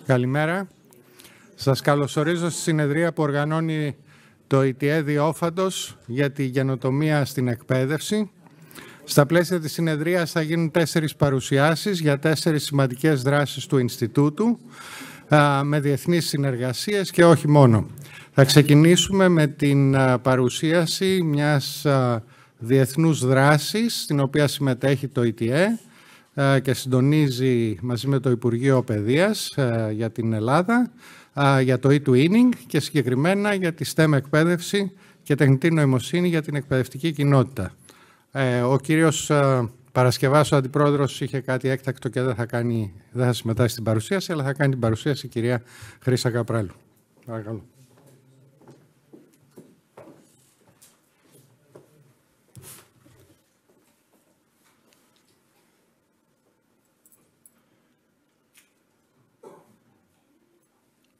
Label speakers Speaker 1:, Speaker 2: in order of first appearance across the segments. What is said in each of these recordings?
Speaker 1: Καλημέρα. Σας καλωσορίζω στη συνεδρία που οργανώνει το ΙΤΕ Διόφαντος για τη γενοτομία στην εκπαίδευση. Στα πλαίσια της συνεδρίας θα γίνουν 4 παρουσιάσεις για 4 σημαντικές δράσεις του Ινστιτούτου με διεθνείς συνεργασίες και όχι μόνο. Θα ξεκινήσουμε με την παρουσίαση μιας διεθνούς δράσης στην οποία συμμετέχει το ΙΤΕ και συντονίζει μαζί με το Υπουργείο Παιδείας για την Ελλάδα, για το e-twinning και συγκεκριμένα για τη STEM εκπαίδευση και τεχνητή νοημοσύνη για την εκπαιδευτική κοινότητα. Ο κύριος Παρασκευάς, ο Αντιπρόεδρος, είχε κάτι έκτακτο και δεν θα συμμετάσχει στην παρουσίαση, αλλά θα κάνει την παρουσίαση η κυρία Χρύσα Καπράλου. Παρακαλώ.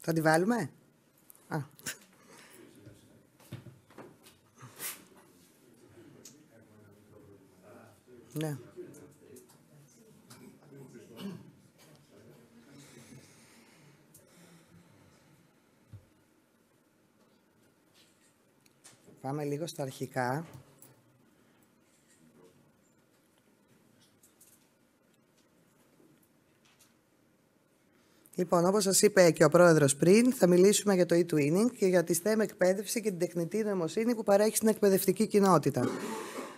Speaker 2: Θα τη βάλουμε? Ναι. Πάμε λίγο στα αρχικά. Λοιπόν, όπως σας είπε και ο Πρόεδρος πριν, θα μιλήσουμε για το e-twinning και για τη STEM εκπαίδευση και την τεχνητή νοημοσύνη που παρέχει στην εκπαιδευτική κοινότητα.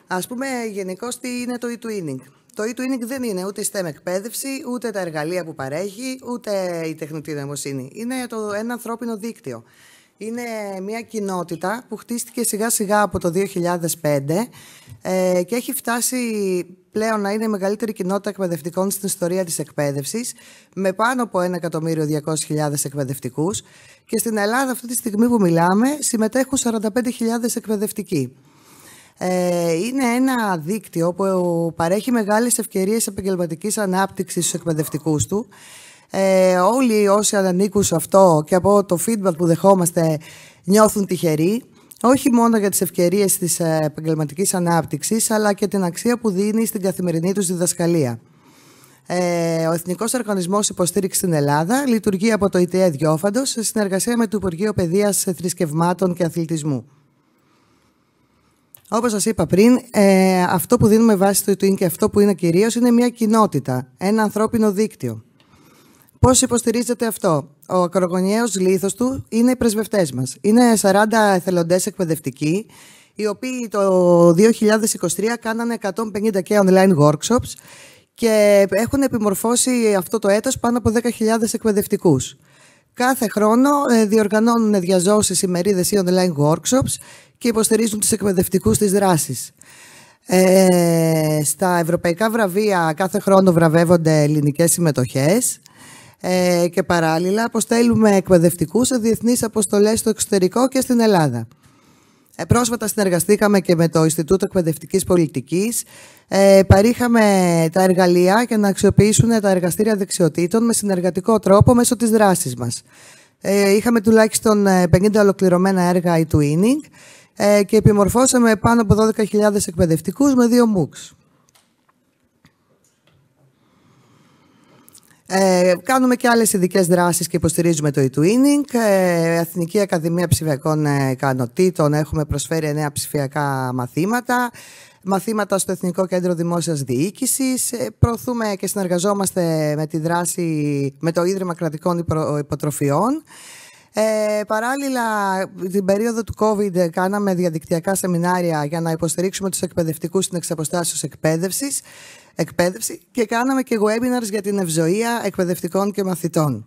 Speaker 2: Ας πούμε γενικώς τι είναι το e-twinning. Το e-twinning δεν είναι ούτε η STEM εκπαίδευση, ούτε τα εργαλεία που παρέχει, ούτε η τεχνητή νοημοσύνη. Είναι ένα ανθρώπινο δίκτυο. Είναι μια κοινότητα που χτίστηκε σιγά σιγά από το 2005 και έχει φτάσει πλέον να είναι η μεγαλύτερη κοινότητα εκπαιδευτικών στην ιστορία της εκπαίδευσης, με πάνω από 1.200.000 εκπαιδευτικούς, και στην Ελλάδα αυτή τη στιγμή που μιλάμε συμμετέχουν 45.000 εκπαιδευτικοί. Είναι ένα δίκτυο που παρέχει μεγάλες ευκαιρίες επαγγελματικής ανάπτυξης στους εκπαιδευτικούς του. Όλοι όσοι ανήκουν σε αυτό και από το feedback που δεχόμαστε νιώθουν τυχεροί, όχι μόνο για τις ευκαιρίες της επαγγελματικής ανάπτυξης, αλλά και την αξία που δίνει στην καθημερινή τους διδασκαλία. Ο Εθνικός Οργανισμός Υποστήριξης στην Ελλάδα λειτουργεί από το ΙΤΕ Διόφαντος σε συνεργασία με το Υπουργείο Παιδείας, Θρησκευμάτων και Αθλητισμού. Όπως σας είπα πριν, αυτό που δίνουμε βάση στο e-twinning και αυτό που είναι κυρίως είναι μια κοινότητα, ένα ανθρώπινο δίκτυο. Πώς υποστηρίζεται αυτό? Ο ακρογωνιαίος λίθος του είναι οι πρεσβευτές μας. Είναι 40 εθελοντές εκπαιδευτικοί, οι οποίοι το 2023 κάνανε 150 και online workshops και έχουν επιμορφώσει αυτό το έτος πάνω από 10.000 εκπαιδευτικούς. Κάθε χρόνο διοργανώνουν διαζώσεις, ημερίδες ή online workshops και υποστηρίζουν τους εκπαιδευτικούς της δράσης. Στα ευρωπαϊκά βραβεία κάθε χρόνο βραβεύονται ελληνικές συμμετοχές και παράλληλα αποστέλουμε εκπαιδευτικούς σε διεθνείς αποστολές στο εξωτερικό και στην Ελλάδα. Πρόσφατα συνεργαστήκαμε και με το Ινστιτούτο Εκπαιδευτικής Πολιτικής. Παρήχαμε τα εργαλεία για να αξιοποιήσουν τα εργαστήρια δεξιοτήτων με συνεργατικό τρόπο μέσω της δράσης μας. Είχαμε τουλάχιστον 50 ολοκληρωμένα έργα e-twinning και επιμορφώσαμε πάνω από 12.000 εκπαιδευτικούς με 2 MOOCs. Κάνουμε και άλλες ειδικές δράσεις και υποστηρίζουμε το e-twinning. Εθνική Ακαδημία Ψηφιακών Ικανοτήτων, έχουμε προσφέρει 9 ψηφιακά μαθήματα στο Εθνικό Κέντρο Δημόσιας Διοίκησης. Προωθούμε και συνεργαζόμαστε με τη δράση με το Ίδρυμα Κρατικών Υποτροφιών. Παράλληλα, την περίοδο του COVID κάναμε διαδικτυακά σεμινάρια για να υποστηρίξουμε τους εκπαιδευτικούς στην εξαποστάσεως εκπαίδευση και κάναμε και webinars για την ευζοία εκπαιδευτικών και μαθητών.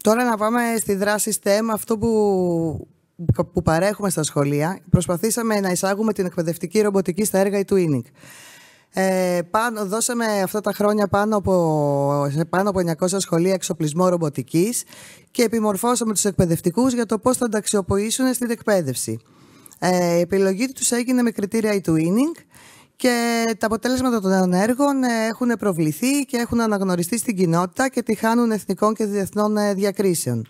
Speaker 2: Τώρα να πάμε στη δράση STEM, αυτό που παρέχουμε στα σχολεία. Προσπαθήσαμε να εισάγουμε την εκπαιδευτική ρομποτική στα έργα e-twinning. Δώσαμε αυτά τα χρόνια σε πάνω από 900 σχολεία εξοπλισμό ρομποτικής και επιμορφώσαμε τους εκπαιδευτικούς για το πώς θα τα αξιοποιήσουν στην εκπαίδευση. Η επιλογή τους έγινε με κριτήρια e-twinning και τα αποτέλεσματα των έργων έχουν προβληθεί και έχουν αναγνωριστεί στην κοινότητα και τη χάνουν εθνικών και διεθνών διακρίσεων.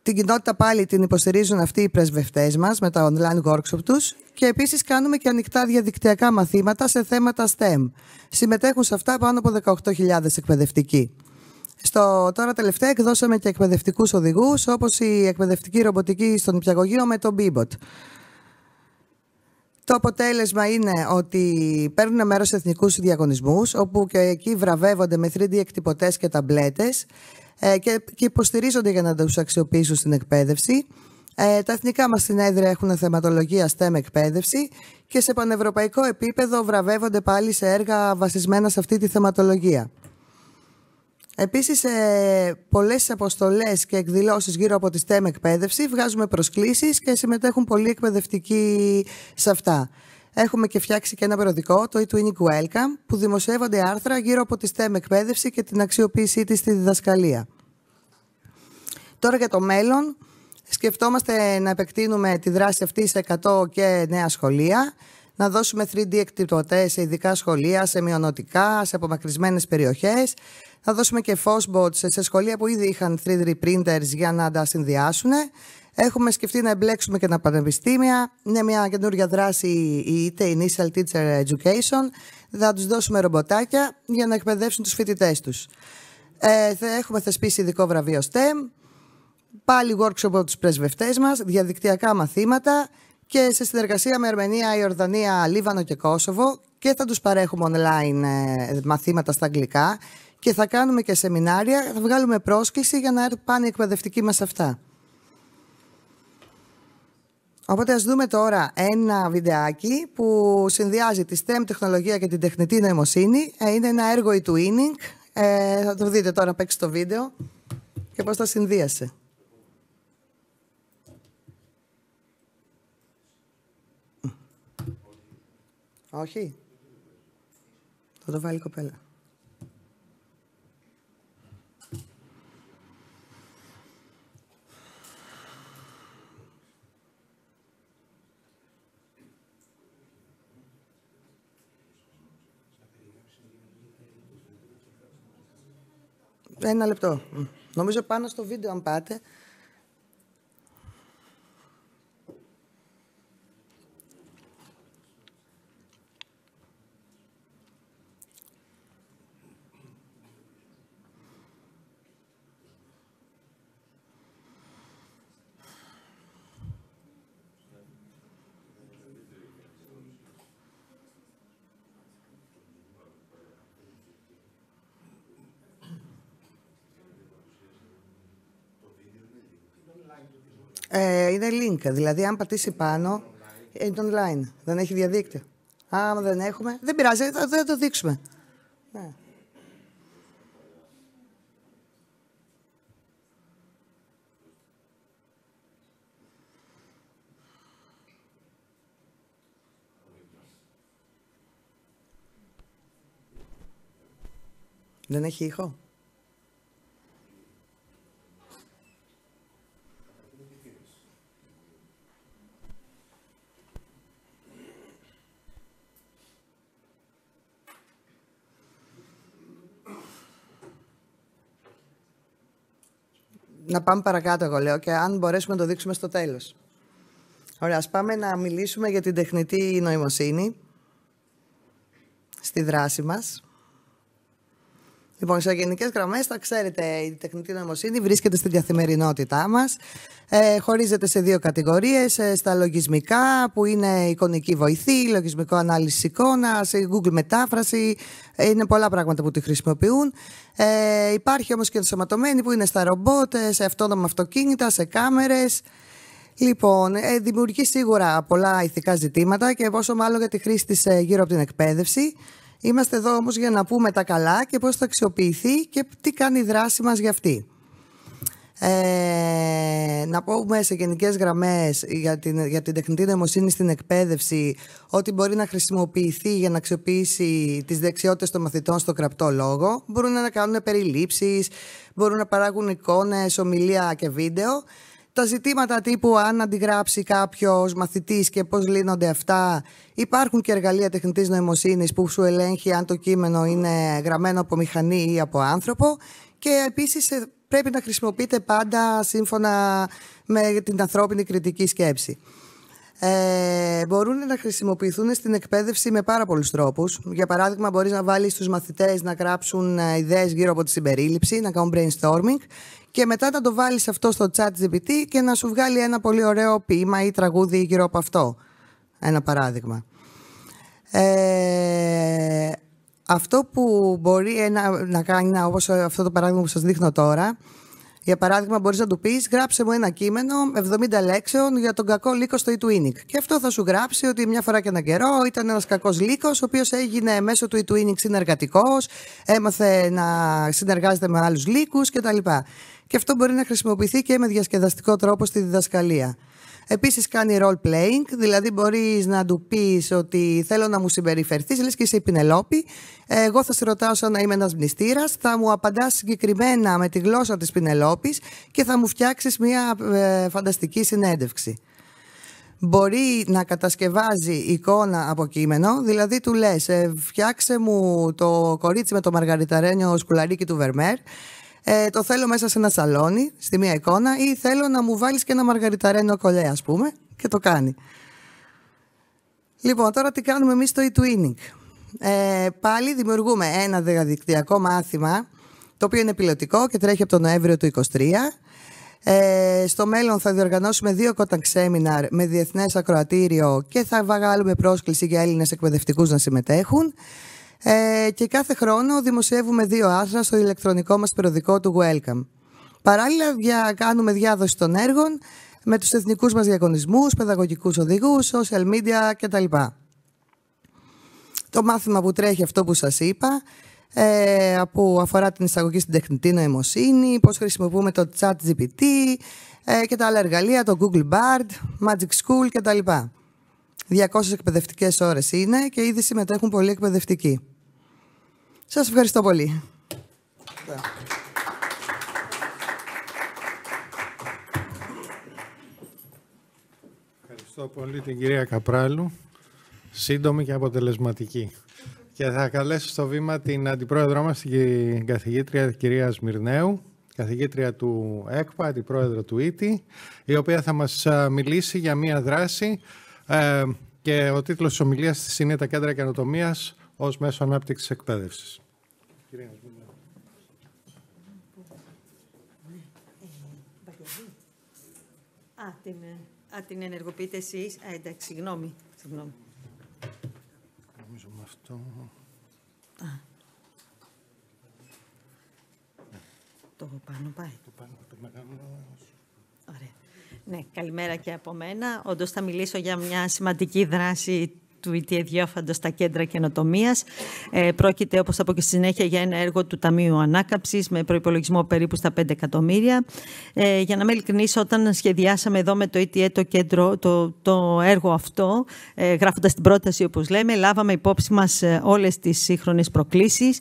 Speaker 2: Την κοινότητα πάλι την υποστηρίζουν αυτοί οι πρεσβευτές μας με τα online workshop τους και επίσης κάνουμε και ανοιχτά διαδικτυακά μαθήματα σε θέματα STEM. Συμμετέχουν σε αυτά πάνω από 18.000 εκπαιδευτικοί. Τώρα τελευταία εκδώσαμε και εκπαιδευτικούς οδηγούς, όπως η εκπαιδευτική ρομποτική στον νηπιαγωγείο με το Bebot. Το αποτέλεσμα είναι ότι παίρνουν μέρος σε εθνικούς διαγωνισμούς, όπου και εκεί βραβεύονται με 3D εκτυπωτές και ταμπλέτες και υποστηρίζονται για να τους αξιοποιήσουν στην εκπαίδευση. Τα εθνικά μας συνέδρια έχουν θεματολογία STEM εκπαίδευση και σε πανευρωπαϊκό επίπεδο βραβεύονται πάλι σε έργα βασισμένα σε αυτή τη θεματολογία. Επίσης, σε πολλές αποστολές και εκδηλώσεις γύρω από τη STEM εκπαίδευση βγάζουμε προσκλήσεις και συμμετέχουν πολλοί εκπαιδευτικοί σε αυτά. Έχουμε και φτιάξει και ένα περιοδικό, το eTwinning Welcome, που δημοσιεύονται άρθρα γύρω από τη STEM εκπαίδευση και την αξιοποίησή της στη διδασκαλία. Τώρα για το μέλλον, σκεφτόμαστε να επεκτείνουμε τη δράση αυτή σε 100 και νέα σχολεία, να δώσουμε 3D εκτυπωτές σε ειδικά σχολεία, σε μειονοτικά, σε απομακρυσμένες περιοχές, να δώσουμε και Fosbots σε σχολεία που ήδη είχαν 3D printers για να τα συνδυάσουν. Έχουμε σκεφτεί να εμπλέξουμε και τα πανεπιστήμια. Είναι μια καινούργια δράση, η Initial Teacher Education. Θα τους δώσουμε ρομποτάκια για να εκπαιδεύσουν τους φοιτητές τους. Έχουμε θεσπίσει ειδικό βραβείο STEM, πάλι workshop από τους πρεσβευτές μας, διαδικτυακά μαθήματα και σε συνεργασία με Αρμενία, Ιορδανία, Λίβανο και Κόσοβο, και θα τους παρέχουμε online μαθήματα στα αγγλικά και θα κάνουμε και σεμινάρια, θα βγάλουμε πρόσκληση για να πάνε οι εκπαιδευτικοί μας αυτά. Οπότε ας δούμε τώρα ένα βιντεάκι που συνδυάζει τη STEM τεχνολογία και την τεχνητή νοημοσύνη. Είναι ένα έργο eTwinning. Θα το δείτε τώρα, παίξει το βίντεο και πώς τα συνδύασε. Όχι. Θα το βάλει η κοπέλα. Ένα λεπτό. Νομίζω πάνω στο βίντεο αν πάτε. Είναι link, δηλαδή αν πατήσει πάνω είναι online, δεν έχει διαδίκτυο. Άμα δεν έχουμε, δεν πειράζει, θα το δείξουμε. Ναι. Δεν έχει ήχο. Να πάμε παρακάτω, εγώ λέω, και αν μπορέσουμε να το δείξουμε στο τέλος. Ωραία, ας πάμε να μιλήσουμε για την τεχνητή νοημοσύνη στη δράση μας. Λοιπόν, σε γενικές γραμμές, θα ξέρετε, η τεχνητή νοημοσύνη βρίσκεται στην καθημερινότητά μας. Χωρίζεται σε δύο κατηγορίες, στα λογισμικά, που είναι εικονική βοηθή, λογισμικό ανάλυση εικόνας, Google μετάφραση, είναι πολλά πράγματα που τη χρησιμοποιούν. Υπάρχει όμως και ενσωματωμένη που είναι στα ρομπότ, σε αυτόνομα αυτοκίνητα, σε κάμερες. Λοιπόν, δημιουργεί σίγουρα πολλά ηθικά ζητήματα και πόσο μάλλον για τη χρήση της γύρω από την εκπαίδευση. Είμαστε εδώ όμως για να πούμε τα καλά και πώς θα αξιοποιηθεί και τι κάνει η δράση μας για αυτή. Να πούμε σε γενικές γραμμές για την τεχνητή νοημοσύνη στην εκπαίδευση ότι μπορεί να χρησιμοποιηθεί για να αξιοποιήσει τις δεξιότητες των μαθητών στο γραπτό λόγο. Μπορούν να κάνουν περιλήψεις, μπορούν να παράγουν εικόνες, ομιλία και βίντεο. Τα ζητήματα τύπου αν αντιγράψει κάποιος μαθητής και πώς λύνονται αυτά, υπάρχουν και εργαλεία τεχνητής νοημοσύνης που σου ελέγχει αν το κείμενο είναι γραμμένο από μηχανή ή από άνθρωπο, και επίσης σε πρέπει να χρησιμοποιείται πάντα σύμφωνα με την ανθρώπινη κριτική σκέψη. Μπορούν να χρησιμοποιηθούν στην εκπαίδευση με πάρα πολλούς τρόπους. Για παράδειγμα, μπορείς να βάλεις τους μαθητές να γράψουν ιδέες γύρω από τη συμπερίληψη, να κάνουν brainstorming και μετά να το βάλεις αυτό στο ChatGPT και να σου βγάλει ένα πολύ ωραίο ποίημα ή τραγούδι γύρω από αυτό. Ένα παράδειγμα. Αυτό που μπορεί να κάνει, όπως αυτό το παράδειγμα που σας δείχνω τώρα, για παράδειγμα, μπορείς να του πεις γράψε μου ένα κείμενο 70 λέξεων για τον κακό λύκο στο eTwinning. Και αυτό θα σου γράψει ότι μια φορά και έναν καιρό ήταν ένας κακός λύκος, ο οποίος έγινε μέσω του eTwinning συνεργατικός, έμαθε να συνεργάζεται με άλλους λύκους κτλ. Και αυτό μπορεί να χρησιμοποιηθεί και με διασκεδαστικό τρόπο στη διδασκαλία. Επίσης κάνει role playing, δηλαδή μπορείς να του πεις ότι θέλω να μου συμπεριφερθείς, λες και είσαι η Πινελόπη, εγώ θα σε ρωτάω σαν να είμαι ένας μνηστήρας, θα μου απαντάς συγκεκριμένα με τη γλώσσα της Πινελόπης και θα μου φτιάξεις μια φανταστική συνέντευξη. Μπορεί να κατασκευάζει εικόνα από κείμενο, δηλαδή του λες φτιάξε μου το κορίτσι με το μαργαριταρένιο σκουλαρίκι του Βερμέρ, το θέλω μέσα σε ένα σαλόνι, στη μία εικόνα, ή θέλω να μου βάλεις και ένα μαργαριταρένιο κολλέ, ας πούμε, και το κάνει. Λοιπόν, τώρα τι κάνουμε εμείς στο eTwinning. Πάλι δημιουργούμε ένα διαδικτυακό μάθημα, το οποίο είναι πιλωτικό και τρέχει από τον Νοέμβριο του 2023. Στο μέλλον θα διοργανώσουμε 2 Kotak Seminar με διεθνές ακροατήριο και θα βγάλουμε πρόσκληση για Έλληνες εκπαιδευτικούς να συμμετέχουν. Και κάθε χρόνο δημοσιεύουμε 2 άρθρα στο ηλεκτρονικό μας περιοδικό του Welcome. Παράλληλα κάνουμε διάδοση των έργων με τους εθνικούς μας διαγωνισμούς, παιδαγωγικούς οδηγούς, social media κτλ. Το μάθημα που τρέχει αυτό που σας είπα, που αφορά την εισαγωγή στην τεχνητή νοημοσύνη, πώς χρησιμοποιούμε το ChatGPT και τα άλλα εργαλεία, το Google Bard, Magic School κτλ. 200 εκπαιδευτικές ώρες είναι και ήδη συμμετέχουν πολλοί εκπαιδευτικοί. Σας ευχαριστώ πολύ.
Speaker 1: Ευχαριστώ πολύ την κυρία Καπράλου. Σύντομη και αποτελεσματική. Και θα καλέσω στο βήμα την αντιπρόεδρό μας, την καθηγήτρια κυρία Σμυρνέου, καθηγήτρια του ΕΚΠΑ, αντιπρόεδρο του ΙΤΗ, η οποία θα μας μιλήσει για μία δράση και ο τίτλος της ομιλίας της είναι «Τα κέντρα καινοτομίας ως μέσο ανάπτυξης εκπαίδευσης».
Speaker 3: Την ενεργοποιείτε εσείς. Εντάξει, συγγνώμη.
Speaker 1: Νομίζω με αυτό...
Speaker 3: Το πάνω πάει.
Speaker 1: Το πάνω, το μεγάλο...
Speaker 3: Ωραία. Ναι, καλημέρα και από μένα. Όντως θα μιλήσω για μια σημαντική δράση του ΙΤΙΕ Διόφαντος στα κέντρα καινοτομίας. Πρόκειται, όπως θα πω και στη συνέχεια, για ένα έργο του Ταμείου Ανάκαμψης με προϋπολογισμό περίπου στα 5 εκατομμύρια. Για να είμαι ειλικρινής, όταν σχεδιάσαμε εδώ με το ΙΤΙΕ το κέντρο, το έργο αυτό, γράφοντας την πρόταση, όπως λέμε, λάβαμε υπόψη μας όλες τις σύγχρονες προκλήσεις.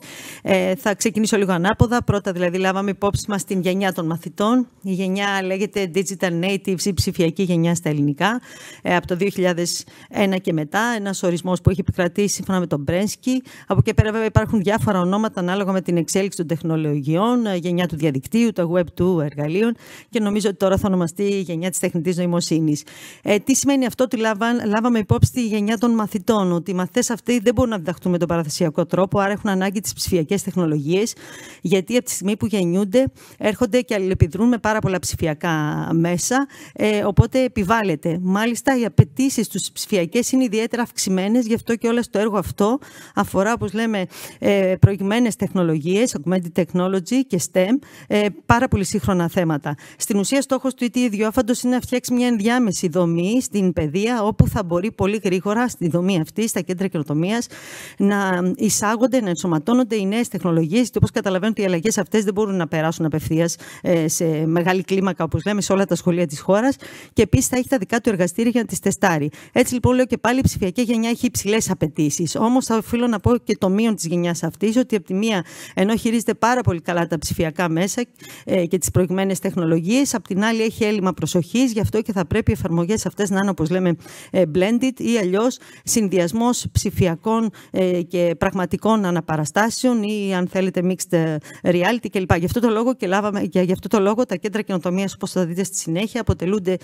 Speaker 3: Θα ξεκινήσω λίγο ανάποδα. Πρώτα, δηλαδή, λάβαμε υπόψη μας την γενιά των μαθητών. Η γενιά λέγεται Digital Natives, η ψηφιακή γενιά στα ελληνικά, από το 2001 και μετά. Ένας ορισμός που έχει επικρατήσει σύμφωνα με τον Μπρένσκι. Από εκεί πέρα, βέβαια, υπάρχουν διάφορα ονόματα ανάλογα με την εξέλιξη των τεχνολογιών, γενιά του διαδικτύου, το Web 2 εργαλείων και νομίζω ότι τώρα θα ονομαστεί η γενιά της τεχνητής νοημοσύνης. Τι σημαίνει αυτό? Ότι λάβαμε υπόψη τη γενιά των μαθητών, ότι οι μαθητές αυτοί δεν μπορούν να διδαχτούν με τον παραδοσιακό τρόπο, άρα έχουν ανάγκη τις ψηφιακές τεχνολογίες, γιατί από τη στιγμή που γεννιούνται έρχονται και αλληλεπιδρούν με πάρα πολλά ψηφιακά μέσα, οπότε επιβάλλεται. Μάλιστα, οι απαιτήσεις τους ψηφιακές είναι ιδιαίτερα αυξημένες, γι' αυτό και όλο το έργο αυτό αφορά, όπως λέμε, προηγμένες τεχνολογίες, augmented technology και STEM, πάρα πολύ σύγχρονα θέματα. Στην ουσία, στόχος του ΙΤΙΕ Διόφαντος είναι να φτιάξει μια ενδιάμεση δομή στην παιδεία, όπου θα μπορεί πολύ γρήγορα στη δομή αυτή, στα κέντρα καινοτομίας, να εισάγονται, να ενσωματώνονται οι νέες τεχνολογίες, γιατί όπως καταλαβαίνετε, οι αλλαγές αυτές δεν μπορούν να περάσουν απευθείας σε μεγάλη κλίμακα, όπως λέμε, σε όλα τα σχολεία της χώρας, και επίσης θα έχει τα δικά του εργαστήρια για να τις τεστάρει. Έτσι, λοιπόν, λέω και πάλι η ψηφιακή γενιά έχει υψηλές απαιτήσεις. Όμως θα οφείλω να πω και το μείον της γενιάς αυτής, ότι από τη μία, ενώ χειρίζεται πάρα πολύ καλά τα ψηφιακά μέσα και τις προηγμένες τεχνολογίες, απ' την άλλη έχει έλλειμμα προσοχής, γι' αυτό και θα πρέπει οι εφαρμογές αυτές να είναι, όπως λέμε, blended ή αλλιώς συνδυασμός ψηφιακών και πραγματικών αναπαραστάσεων ή, αν θέλετε, mixed reality κλπ. Γι' αυτό το λόγο τα κέντρα καινοτομίας, όπως θα δείτε στη συνέχεια, αποτελούνται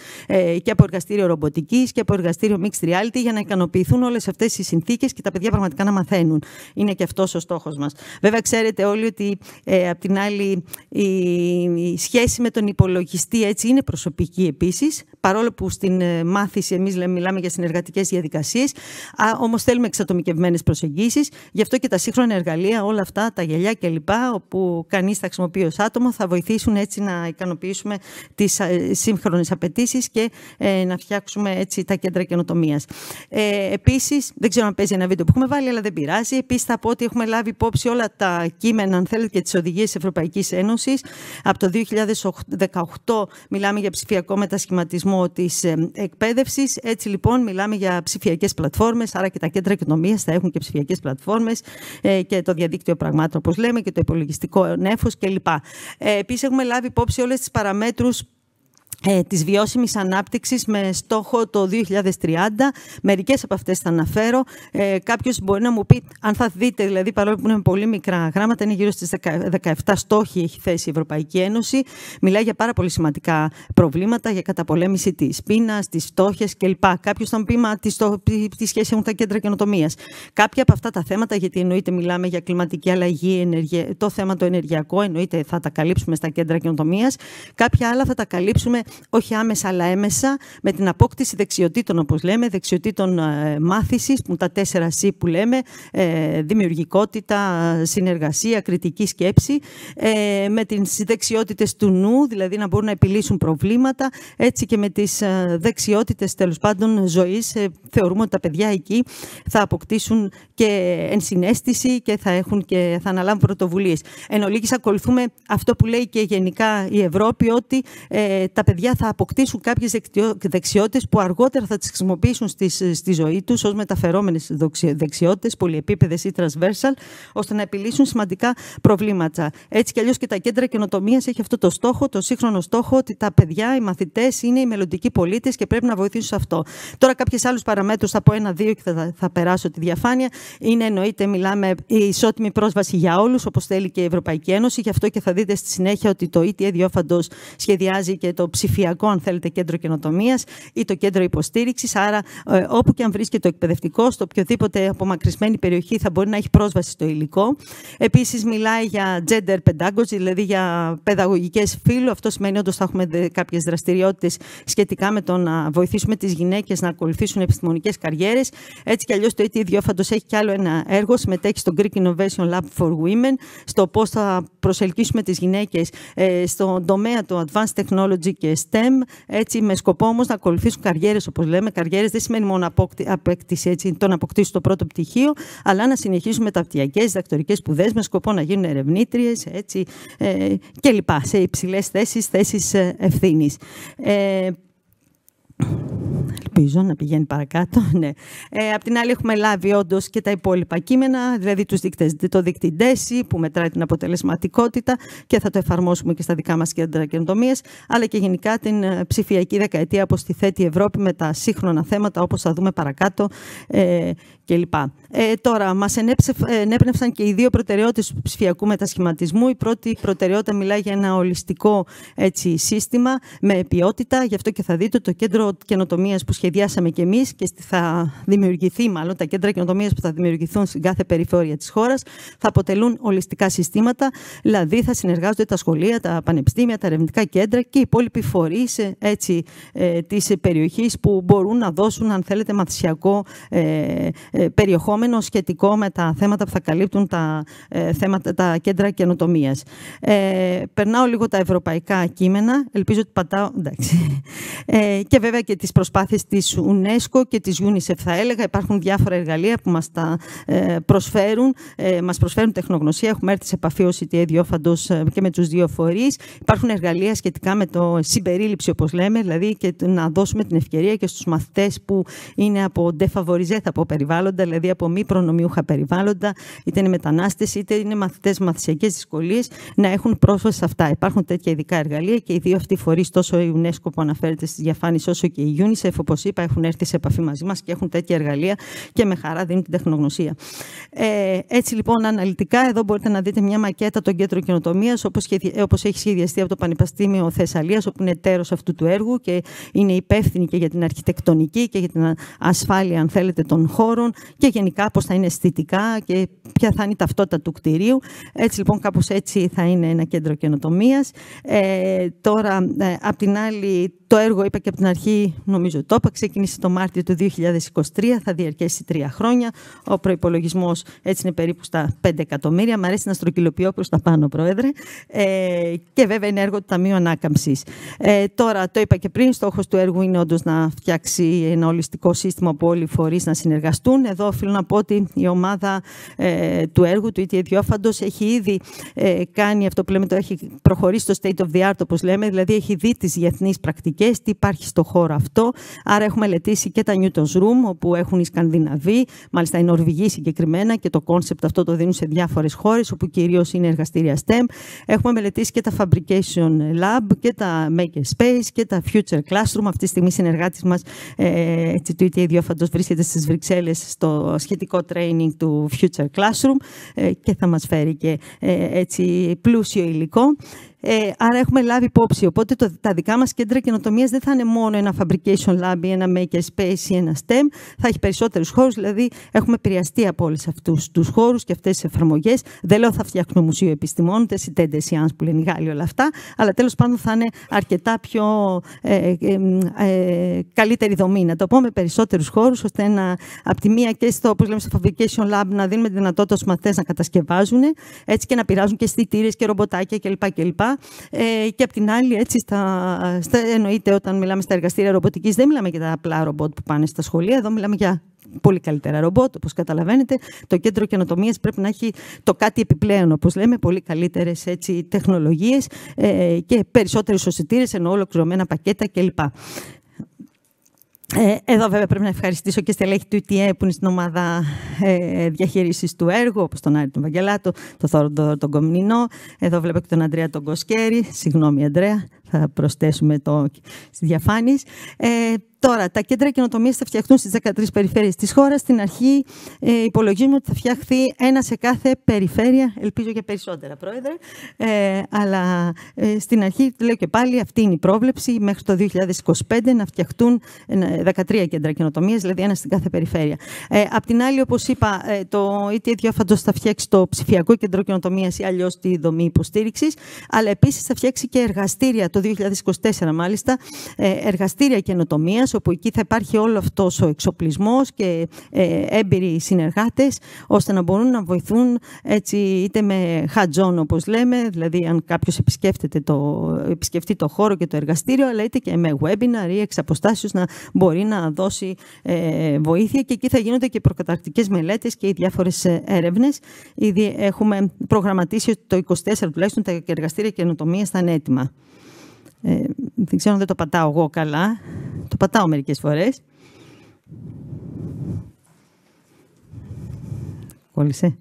Speaker 3: και από εργαστήριο ρομποτικής και από εργαστήριο mixed reality, για να ικανοποιηθούν όλες αυτές οι συνθήκες και τα παιδιά πραγματικά να μαθαίνουν. Είναι και αυτός ο στόχος μας. Βέβαια, ξέρετε όλοι ότι απ' την άλλη η σχέση με τον υπολογιστή έτσι είναι προσωπική επίσης, παρόλο που στην μάθηση εμείς μιλάμε για συνεργατικές διαδικασίες, όμως θέλουμε εξατομικευμένες προσεγγίσεις. Γι' αυτό και τα σύγχρονα εργαλεία, όλα αυτά, τα γυαλιά κλπ., όπου κανείς τα χρησιμοποιεί ως άτομο, θα βοηθήσουν έτσι να ικανοποιήσουμε τις σύγχρονες απαιτήσεις και να φτιάξουμε έτσι τα κέντρα καινοτομίας. Επίσης, δεν ξέρω αν παίζει ένα βίντεο που έχουμε βάλει, αλλά δεν πειράζει. Επίσης, θα πω ότι έχουμε λάβει υπόψη όλα τα κείμενα, αν θέλετε, και τις οδηγίες της Ευρωπαϊκής Ένωσης. Από το 2018 μιλάμε για ψηφιακό μετασχηματισμό της εκπαίδευσης. Έτσι, λοιπόν, μιλάμε για ψηφιακές πλατφόρμες, άρα και τα κέντρα καινοτομίας θα έχουν και ψηφιακές πλατφόρμες και το διαδίκτυο πραγμάτων, όπως λέμε, και το υπολογιστικό νέφος κλπ. Επίσης, έχουμε λάβει υπόψη όλες τις παραμέτρους της βιώσιμης ανάπτυξης με στόχο το 2030. Μερικές από αυτές θα αναφέρω. Κάποιος μπορεί να μου πει, αν θα δείτε, δηλαδή παρόλο που είναι πολύ μικρά γράμματα, είναι γύρω στις 17 στόχοι έχει θέσει η Ευρωπαϊκή Ένωση. Μιλάει για πάρα πολύ σημαντικά προβλήματα, για καταπολέμηση της πείνας, της φτώχειας κλπ. Κάποιος θα μου πει, μα τι σχέση έχουν τα κέντρα καινοτομίας. Κάποια από αυτά τα θέματα, γιατί εννοείται μιλάμε για κλιματική αλλαγή, το θέμα το ενεργειακό, εννοείται θα τα καλύψουμε στα κέντρα καινοτομίας. Κάποια άλλα θα τα καλύψουμε όχι άμεσα αλλά έμεσα, με την απόκτηση δεξιοτήτων, όπως λέμε, δεξιοτήτων μάθησης, που τα 4C που λέμε, δημιουργικότητα, συνεργασία, κριτική σκέψη, με τις δεξιότητες του νου, δηλαδή να μπορούν να επιλύσουν προβλήματα, έτσι και με τις δεξιότητες τέλος πάντων ζωής. Θεωρούμε ότι τα παιδιά εκεί θα αποκτήσουν και ενσυναίσθηση και θα αναλάβουν πρωτοβουλίες. Εν ολίγης, ακολουθούμε αυτό που λέει και γενικά η Ευρώπη, ότι τα παιδιά θα αποκτήσουν κάποιες δεξιότητες που αργότερα θα τις χρησιμοποιήσουν στη ζωή τους ως μεταφερόμενες δεξιότητες, πολυεπίπεδες ή transversal, ώστε να επιλύσουν σημαντικά προβλήματα. Έτσι κι αλλιώς και τα κέντρα καινοτομίας έχει αυτό το στόχο, το σύγχρονο στόχο, ότι τα παιδιά, οι μαθητές, είναι οι μελλοντικοί πολίτες και πρέπει να βοηθήσουν σε αυτό. Τώρα, κάποιες άλλους παραμέτρους θα πω 1-2 και θα περάσω τη διαφάνεια. Είναι, εννοείται, μιλάμε η ισότιμη πρόσβαση για όλους, όπως θέλει και η Ευρωπαϊκή Ένωση. Γι' αυτό και θα δείτε στη συνέχεια ότι το ETA Διόφαντος σχεδιάζει και το ψηφιακό, αν θέλετε, κέντρο καινοτομίας ή το κέντρο υποστήριξης. Άρα, όπου και αν βρίσκεται το εκπαιδευτικό, στο οποιοδήποτε απομακρυσμένη περιοχή θα μπορεί να έχει πρόσβαση στο υλικό. Επίσης, μιλάει για gender pedagogy, δηλαδή για παιδαγωγικές φύλου. Αυτό σημαίνει όντως θα έχουμε κάποιες δραστηριότητες σχετικά με το να βοηθήσουμε τις γυναίκες να ακολουθήσουν επιστημονικές καριέρες. Έτσι κι αλλιώς το ETA Διόφαντος έχει κι άλλο ένα έργο, συμμετέχει στο Greek Innovation Lab for Women, στο πώς θα προσελκύσουμε τις γυναίκες στον τομέα του Advanced Technology και STEM, έτσι, με σκοπό όμως να ακολουθήσουν καριέρες, όπως λέμε. Καριέρες δεν σημαίνει μόνο απέκτηση, έτσι, το να αποκτήσουν το πρώτο πτυχίο, αλλά να συνεχίσουν μεταπτυχιακές, διδακτορικές σπουδές με σκοπό να γίνουν ερευνήτριες, έτσι, κλπ. Σε υψηλές θέσεις ευθύνης. Ελπίζω να πηγαίνει παρακάτω. Ναι. Απ' την άλλη, έχουμε λάβει όντως και τα υπόλοιπα κείμενα, δηλαδή το δείκτη DESI που μετράει την αποτελεσματικότητα και θα το εφαρμόσουμε και στα δικά μας κέντρα καινοτομίας, αλλά και γενικά την ψηφιακή δεκαετία, όπως τη θέτει η Ευρώπη, με τα σύγχρονα θέματα, όπως θα δούμε παρακάτω κλπ. Τώρα, μας ενέπνευσαν και οι δύο προτεραιότητες του ψηφιακού μετασχηματισμού. Η πρώτη προτεραιότητα μιλάει για ένα ολιστικό, έτσι, σύστημα με ποιότητα. Γι' αυτό και θα δείτε το κέντρο καινοτομίας που σχεδιάσαμε και εμείς και θα δημιουργηθεί, μάλλον τα κέντρα καινοτομίας που θα δημιουργηθούν στην κάθε περιφέρεια της χώρας, θα αποτελούν ολιστικά συστήματα, δηλαδή θα συνεργάζονται τα σχολεία, τα πανεπιστήμια, τα ερευνητικά κέντρα και οι υπόλοιποι φορείς, έτσι, της περιοχής, που μπορούν να δώσουν, αν θέλετε, μαθησιακό περιεχόμενο περιεχόμενο σχετικό με τα θέματα που θα καλύπτουν τα κέντρα καινοτομίας. Περνάω λίγο τα ευρωπαϊκά κείμενα, ελπίζω ότι πατάω, εντάξει. Και βέβαια και τις προσπάθειες της UNESCO και της UNICEF θα έλεγα. Υπάρχουν διάφορα εργαλεία που μας τα προσφέρουν, μας προσφέρουν τεχνογνωσία. Έχουμε έρθει σε επαφή ως ETA Διόφαντος και με τους δύο φορείς. Υπάρχουν εργαλεία σχετικά με το συμπερίληψη, όπως λέμε, δηλαδή και να δώσουμε την ευκαιρία και στους μαθητές που είναι από defavorisé, θα πω, περιβάλλοντα, δηλαδή από μη προνομιούχα περιβάλλοντα, είτε είναι μετανάστες, είτε είναι μαθητές με μαθησιακές δυσκολίες, να έχουν πρόσβαση σε αυτά. Υπάρχουν τέτοια ειδικά εργαλεία και οι δύο αυτοί φορείς, τόσο η UNESCO που αναφέρεται στις διαφάνειες, όσο και η UNICEF, όπως είπα, έχουν έρθει σε επαφή μαζί μας και έχουν τέτοια εργαλεία και με χαρά δίνουν την τεχνογνωσία. Έτσι λοιπόν, αναλυτικά, εδώ μπορείτε να δείτε μια μακέτα των κέντρων καινοτομίας, όπως έχει σχεδιαστεί από το Πανεπιστήμιο Θεσσαλίας, όπου είναι εταίρος αυτού του έργου και είναι υπεύθυνη και για την αρχιτεκτονική και για την ασφάλεια, αν θέλετε, των χώρων και γενικά πώς θα είναι αισθητικά και ποια θα είναι η ταυτότητα του κτηρίου. Έτσι λοιπόν, κάπως έτσι θα είναι ένα κέντρο καινοτομίας. Τώρα, απ' την άλλη, το έργο, είπα και από την αρχή, νομίζω το είπα, ξεκίνησε το Μάρτιο του 2023, θα διαρκέσει 3 χρόνια. Ο προϋπολογισμός έτσι είναι περίπου στα 5 εκατομμύρια. Μ' αρέσει να στρογγυλοποιώ προς τα πάνω, Πρόεδρε. Και βέβαια είναι έργο του Ταμείου Ανάκαμψης. Τώρα, το είπα και πριν, στόχος του έργου είναι όντως να φτιάξει ένα ολιστικό σύστημα που όλοι οι φορείς να συνεργαστούν. Εδώ οφείλω να πω ότι η ομάδα του έργου, του ETA Διόφαντος, έχει ήδη κάνει αυτό που λέμε, το έχει προχωρήσει στο state of the art, όπως λέμε, δηλαδή έχει δει τις διεθνείς πρακτικές, τι υπάρχει στο χώρο αυτό. Άρα έχουμε μελετήσει και τα Newton's Room, όπου έχουν οι Σκανδιναβοί, μάλιστα οι Νορβηγοί συγκεκριμένα, και το κόνσεπτ αυτό το δίνουν σε διάφορες χώρες, όπου κυρίως είναι εργαστήρια STEM. Έχουμε μελετήσει και τα Fabrication Lab και τα Makerspace και τα Future Classroom. Αυτή τη στιγμή συνεργάτης μας του ETA Διόφαντος βρίσκεται στις Βρυξέλλες στο σχετικό training του Future Classroom και θα μας φέρει και έτσι πλούσιο υλικό. Άρα έχουμε λάβει υπόψη. Οπότε τα δικά μας κέντρα καινοτομίας δεν θα είναι μόνο ένα fabrication lab ή ένα makerspace ή ένα STEM. Θα έχει περισσότερους χώρους, δηλαδή έχουμε επηρεαστεί από όλους αυτούς τους χώρους και αυτές τις εφαρμογές. Δεν λέω θα φτιάξουμε μουσείο επιστημών, ούτε σιτέντε σιάνς που λένε οι Γάλλοι όλα αυτά, αλλά τέλος πάντων θα είναι αρκετά πιο καλύτερη δομή. Να το πω με περισσότερους χώρους, ώστε από τη μία και στο, όπως λέμε, στο fabrication lab να δίνουμε τη δυνατότητα στους μαθητές να κατασκευάζουν, έτσι και να πειράζουν και αισθητήρες και ρομποτάκια κλπ. Και απ' την άλλη, έτσι, εννοείται όταν μιλάμε στα εργαστήρια ρομποτικής, δεν μιλάμε για τα απλά ρομπότ που πάνε στα σχολεία, εδώ μιλάμε για πολύ καλύτερα ρομπότ. Όπως καταλαβαίνετε, το κέντρο καινοτομίας πρέπει να έχει το κάτι επιπλέον, όπως λέμε, πολύ καλύτερες τεχνολογίες και περισσότερους αισθητήρες, ενώ ολοκληρωμένα πακέτα κλπ. Εδώ βέβαια πρέπει να ευχαριστήσω και στελέχη του ETA που είναι στην ομάδα διαχείρισης του έργου, όπως τον Άρη τον Βαγγελάτο, τον Θόδωρο τον Κομνηνό. Εδώ βλέπω και τον Ανδρέα τον Κοσκέρη. Συγγνώμη, Ανδρέα, θα προσθέσουμε στις διαφάνειες. Τώρα, τα κέντρα καινοτομίας θα φτιαχτούν στις 13 περιφέρειες της χώρας. Στην αρχή υπολογίζουμε ότι θα φτιαχθεί ένα σε κάθε περιφέρεια, ελπίζω και περισσότερα, Πρόεδρε. Αλλά στην αρχή, λέω και πάλι, αυτή είναι η πρόβλεψη, μέχρι το 2025 να φτιαχτούν 13 κέντρα καινοτομίας, δηλαδή ένα στην κάθε περιφέρεια. Απ' την άλλη, όπως είπα, το ETA Διόφαντος θα φτιάξει το ψηφιακό κέντρο καινοτομίας ή αλλιώς τη δομή υποστήριξης, αλλά επίσης θα φτιάξει και εργαστήρια, το 2024 μάλιστα, εργαστήρια καινοτομίας, όπου εκεί θα υπάρχει όλο αυτός ο εξοπλισμός και έμπειροι συνεργάτες, ώστε να μπορούν να βοηθούν έτσι, είτε με hands-on, όπως λέμε, δηλαδή αν κάποιος επισκεφτεί το χώρο και το εργαστήριο, αλλά είτε και με webinar ή εξ αποστάσεως να μπορεί να δώσει βοήθεια, και εκεί θα γίνονται και προκαταρκτικές μελέτες και οι διάφορες έρευνες. Ήδη έχουμε προγραμματίσει ότι το 24 τουλάχιστον τα εργαστήρια καινοτομίας θα είναι έτοιμα. Δεν ξέρω αν δεν το πατάω εγώ καλά. Το πατάω μερικές φορές. Κόλλησε.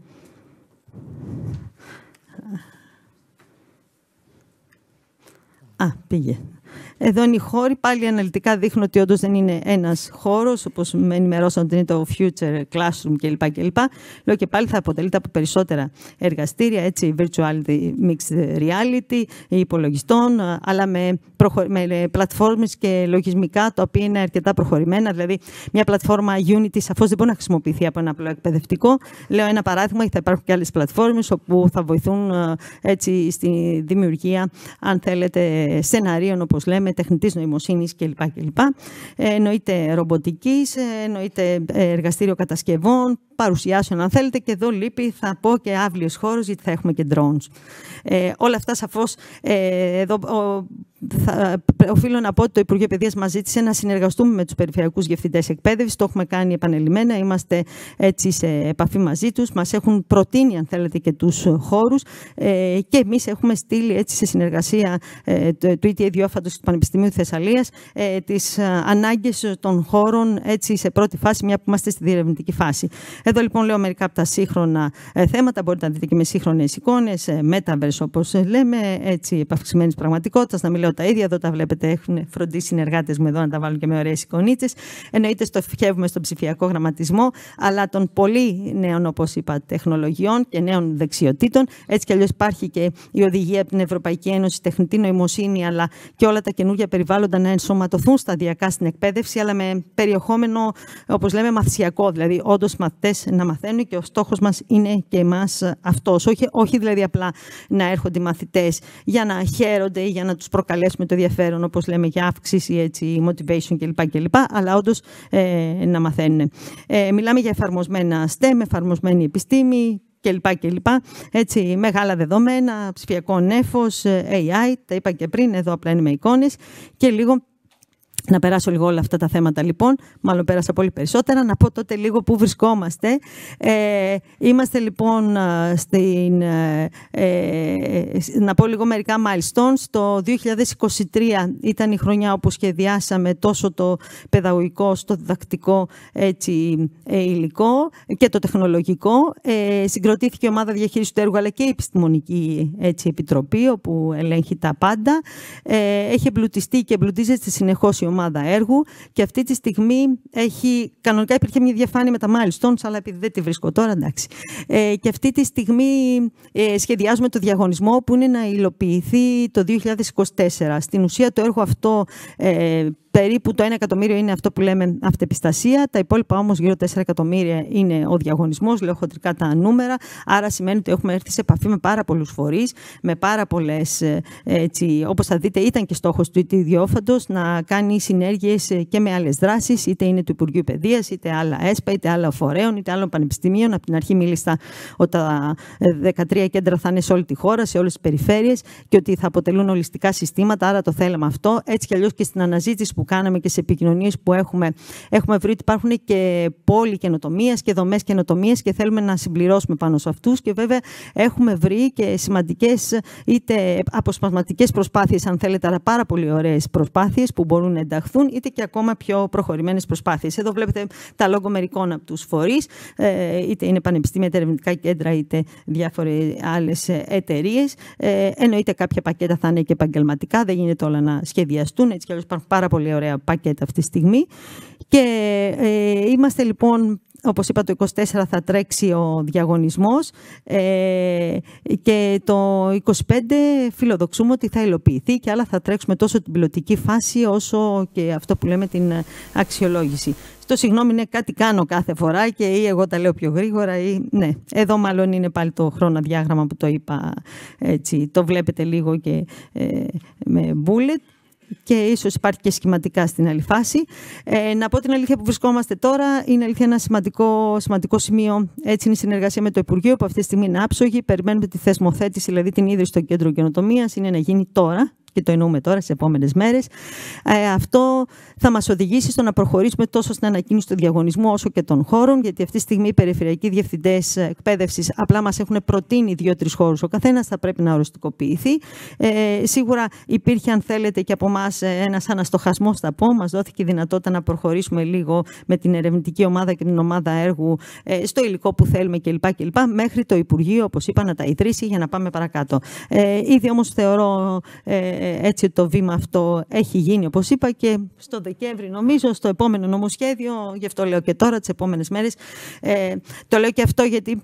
Speaker 3: Πήγε. Εδώ είναι οι χώροι. Πάλι αναλυτικά δείχνω ότι όντως δεν είναι ένας χώρος, όπως με ενημερώσαν ότι είναι το Future Classroom κλπ. Λέω και πάλι θα αποτελείται από περισσότερα εργαστήρια, έτσι, virtuality, mixed reality, υπολογιστών, αλλά με πλατφόρμες και λογισμικά, τα οποία είναι αρκετά προχωρημένα. Δηλαδή, μια πλατφόρμα Unity σαφώς δεν μπορεί να χρησιμοποιηθεί από ένα απλό εκπαιδευτικό. Λέω ένα παράδειγμα, θα υπάρχουν και άλλες πλατφόρμες όπου θα βοηθούν έτσι, στη δημιουργία, αν θέλετε, σεναρίων, όπως λέμε, λέμε, τεχνητής νοημοσύνης κλπ. Εννοείται ρομποτικής, εννοείται εργαστήριο κατασκευών, παρουσιάσεων αν θέλετε, και εδώ λείπει, θα πω, και άβλιος χώρος, γιατί θα έχουμε και drones. Όλα αυτά σαφώς εδώ οφείλω να πω ότι το Υπουργείο Παιδείας μας ζήτησε να συνεργαστούμε με τους περιφερειακούς διευθυντές εκπαίδευσης. Το έχουμε κάνει επανελειμμένα, είμαστε έτσι σε επαφή μαζί τους. Μας έχουν προτείνει, αν θέλετε, και τους χώρους και εμείς έχουμε στείλει έτσι σε συνεργασία του ETA Διόφαντος του Πανεπιστημίου Θεσσαλίας τις ανάγκες των χώρων έτσι σε πρώτη φάση, μια που είμαστε στη διερευνητική φάση. Εδώ λοιπόν λέω μερικά από τα σύγχρονα θέματα, μπορείτε να δείτε και με σύγχρονες εικόνες, metaverse όπως λέμε, έτσι επαυξημένης πραγματικότητας, να μην λέω τα ίδια, εδώ τα βλέπετε, έχουν φροντίσει συνεργάτες μου εδώ να τα βάλουν και με ωραίες εικονίτσες. Εννοείται στοχεύουμε στον ψηφιακό γραμματισμό, αλλά των πολύ νέων, όπως είπα, τεχνολογιών και νέων δεξιοτήτων. Έτσι κι αλλιώς υπάρχει και η οδηγία από την Ευρωπαϊκή Ένωση, τεχνητή νοημοσύνη, αλλά και όλα τα καινούργια περιβάλλοντα να ενσωματωθούν σταδιακά στην εκπαίδευση, αλλά με περιεχόμενο, όπως λέμε, μαθησιακό. Δηλαδή, όντως μαθητές να μαθαίνουν, και ο στόχος μας είναι και εμάς αυτός. Όχι δηλαδή απλά να έρχονται οι μαθητές για να χαίρονται ή για να τους προκαλέσουμε το ενδιαφέρον, όπως λέμε, για αύξηση έτσι, motivation κλπ. Αλλά όντως να μαθαίνουν. Μιλάμε για εφαρμοσμένα STEM, εφαρμοσμένη επιστήμη κλπ. Έτσι, μεγάλα δεδομένα, ψηφιακό νέφος, AI, τα είπα και πριν, εδώ απλά είναι με εικόνες, και λίγο. Να περάσω λίγο όλα αυτά τα θέματα λοιπόν, μάλλον πέρασα πολύ περισσότερα, να πω τότε λίγο πού βρισκόμαστε. Είμαστε λοιπόν να πω λίγο μερικά milestones. Το 2023 ήταν η χρονιά όπου σχεδιάσαμε τόσο το παιδαγωγικό, στο διδακτικό έτσι, υλικό και το τεχνολογικό. Συγκροτήθηκε η ομάδα διαχείρισης του έργου, αλλά και η επιστημονική έτσι, επιτροπή, όπου ελέγχει τα πάντα. Έχει εμπλουτιστεί και εμπλουτίζεται συνεχώς η ομάδα έργου, και αυτή τη στιγμή κανονικά υπήρχε μια διαφάνεια με τα milestones, αλλά επειδή δεν τη βρίσκω τώρα, εντάξει. Και αυτή τη στιγμή σχεδιάζουμε το διαγωνισμό που είναι να υλοποιηθεί το 2024. Στην ουσία το έργο αυτό περίπου το 1 εκατομμύριο είναι αυτό που λέμε αυτεπιστασία. Τα υπόλοιπα όμως γύρω 4 εκατομμύρια είναι ο διαγωνισμός, λέω χοντρικά τα νούμερα. Άρα σημαίνει ότι έχουμε έρθει σε επαφή με πάρα πολλούς φορείς, με πάρα πολλές, έτσι, όπως θα δείτε, ήταν και στόχος του ETA Διόφαντος να κάνει συνέργειες και με άλλες δράσεις, είτε είναι του Υπουργείου Παιδείας, είτε άλλα ΕΣΠΑ, είτε άλλα φορέων, είτε άλλων πανεπιστημίων. Από την αρχή μίλησα ότι τα 13 κέντρα θα είναι σε όλη τη χώρα, σε όλες τις περιφέρειες, και ότι θα αποτελούν ολιστικά συστήματα. Άρα το θέλαμε αυτό. Έτσι κι αλλιώς και στην αναζήτηση που κάναμε και σε επικοινωνίες που έχουμε βρει ότι υπάρχουν και πόλοι καινοτομίας και δομές καινοτομίας, και θέλουμε να συμπληρώσουμε πάνω σε αυτούς. Και βέβαια έχουμε βρει και σημαντικές είτε αποσπασματικές προσπάθειες, αν θέλετε, αλλά πάρα πολύ ωραίες προσπάθειες που μπορούν να ενταχθούν, είτε και ακόμα πιο προχωρημένες προσπάθειες. Εδώ βλέπετε τα λόγο μερικών από τους φορείς, είτε είναι πανεπιστήμια, είτε ερευνητικά κέντρα, είτε διάφορες άλλες εταιρείες. Εννοείται κάποια πακέτα θα είναι και επαγγελματικά, δεν γίνεται όλα να σχεδιαστούν. Έτσι κι αλλιώς υπάρχουν πάρα πολύ ωραία πακέτα αυτή τη στιγμή. Και είμαστε λοιπόν, όπως είπα, το 24 θα τρέξει ο διαγωνισμός, και το 25 φιλοδοξούμε ότι θα υλοποιηθεί, και άλλα θα τρέξουμε τόσο την πιλωτική φάση όσο και αυτό που λέμε την αξιολόγηση. Στο συγγνώμη, ναι, κάτι κάνω κάθε φορά και ή εγώ τα λέω πιο γρήγορα ή ναι. Εδώ μάλλον είναι πάλι το χρονοδιάγραμμα που το είπα έτσι. Το βλέπετε λίγο και με bullet. Και ίσως υπάρχει και σχηματικά στην άλλη φάση. Να πω την αλήθεια που βρισκόμαστε τώρα. Είναι αλήθεια ένα σημαντικό σημείο. Έτσι είναι η συνεργασία με το Υπουργείο, που αυτή τη στιγμή είναι άψογη. Περιμένουμε τη θεσμοθέτηση, δηλαδή την ίδρυση των κέντρων καινοτομίας. Είναι να γίνει τώρα. Και το εννοούμε τώρα, στις επόμενες μέρες. Αυτό θα μας οδηγήσει στο να προχωρήσουμε τόσο στην ανακοίνωση του διαγωνισμού όσο και των χώρων, γιατί αυτή τη στιγμή οι περιφερειακοί διευθυντές εκπαίδευσης απλά μας έχουν προτείνει 2-3 χώρους. Ο καθένας θα πρέπει να οριστικοποιηθεί. Σίγουρα υπήρχε, αν θέλετε, και από εμάς ένας αναστοχασμός, θα πω. Μας δόθηκε η δυνατότητα να προχωρήσουμε λίγο με την ερευνητική ομάδα και την ομάδα έργου στο υλικό που θέλουμε κλπ. Μέχρι το Υπουργείο, όπως είπα, να τα ιδρύσει για να πάμε παρακάτω. Ήδη όμως θεωρώ. Έτσι το βήμα αυτό έχει γίνει, όπως είπα, και στο Δεκέμβρη νομίζω, στο επόμενο νομοσχέδιο, γι' αυτό λέω και τώρα, τις επόμενες μέρες. Το λέω και αυτό γιατί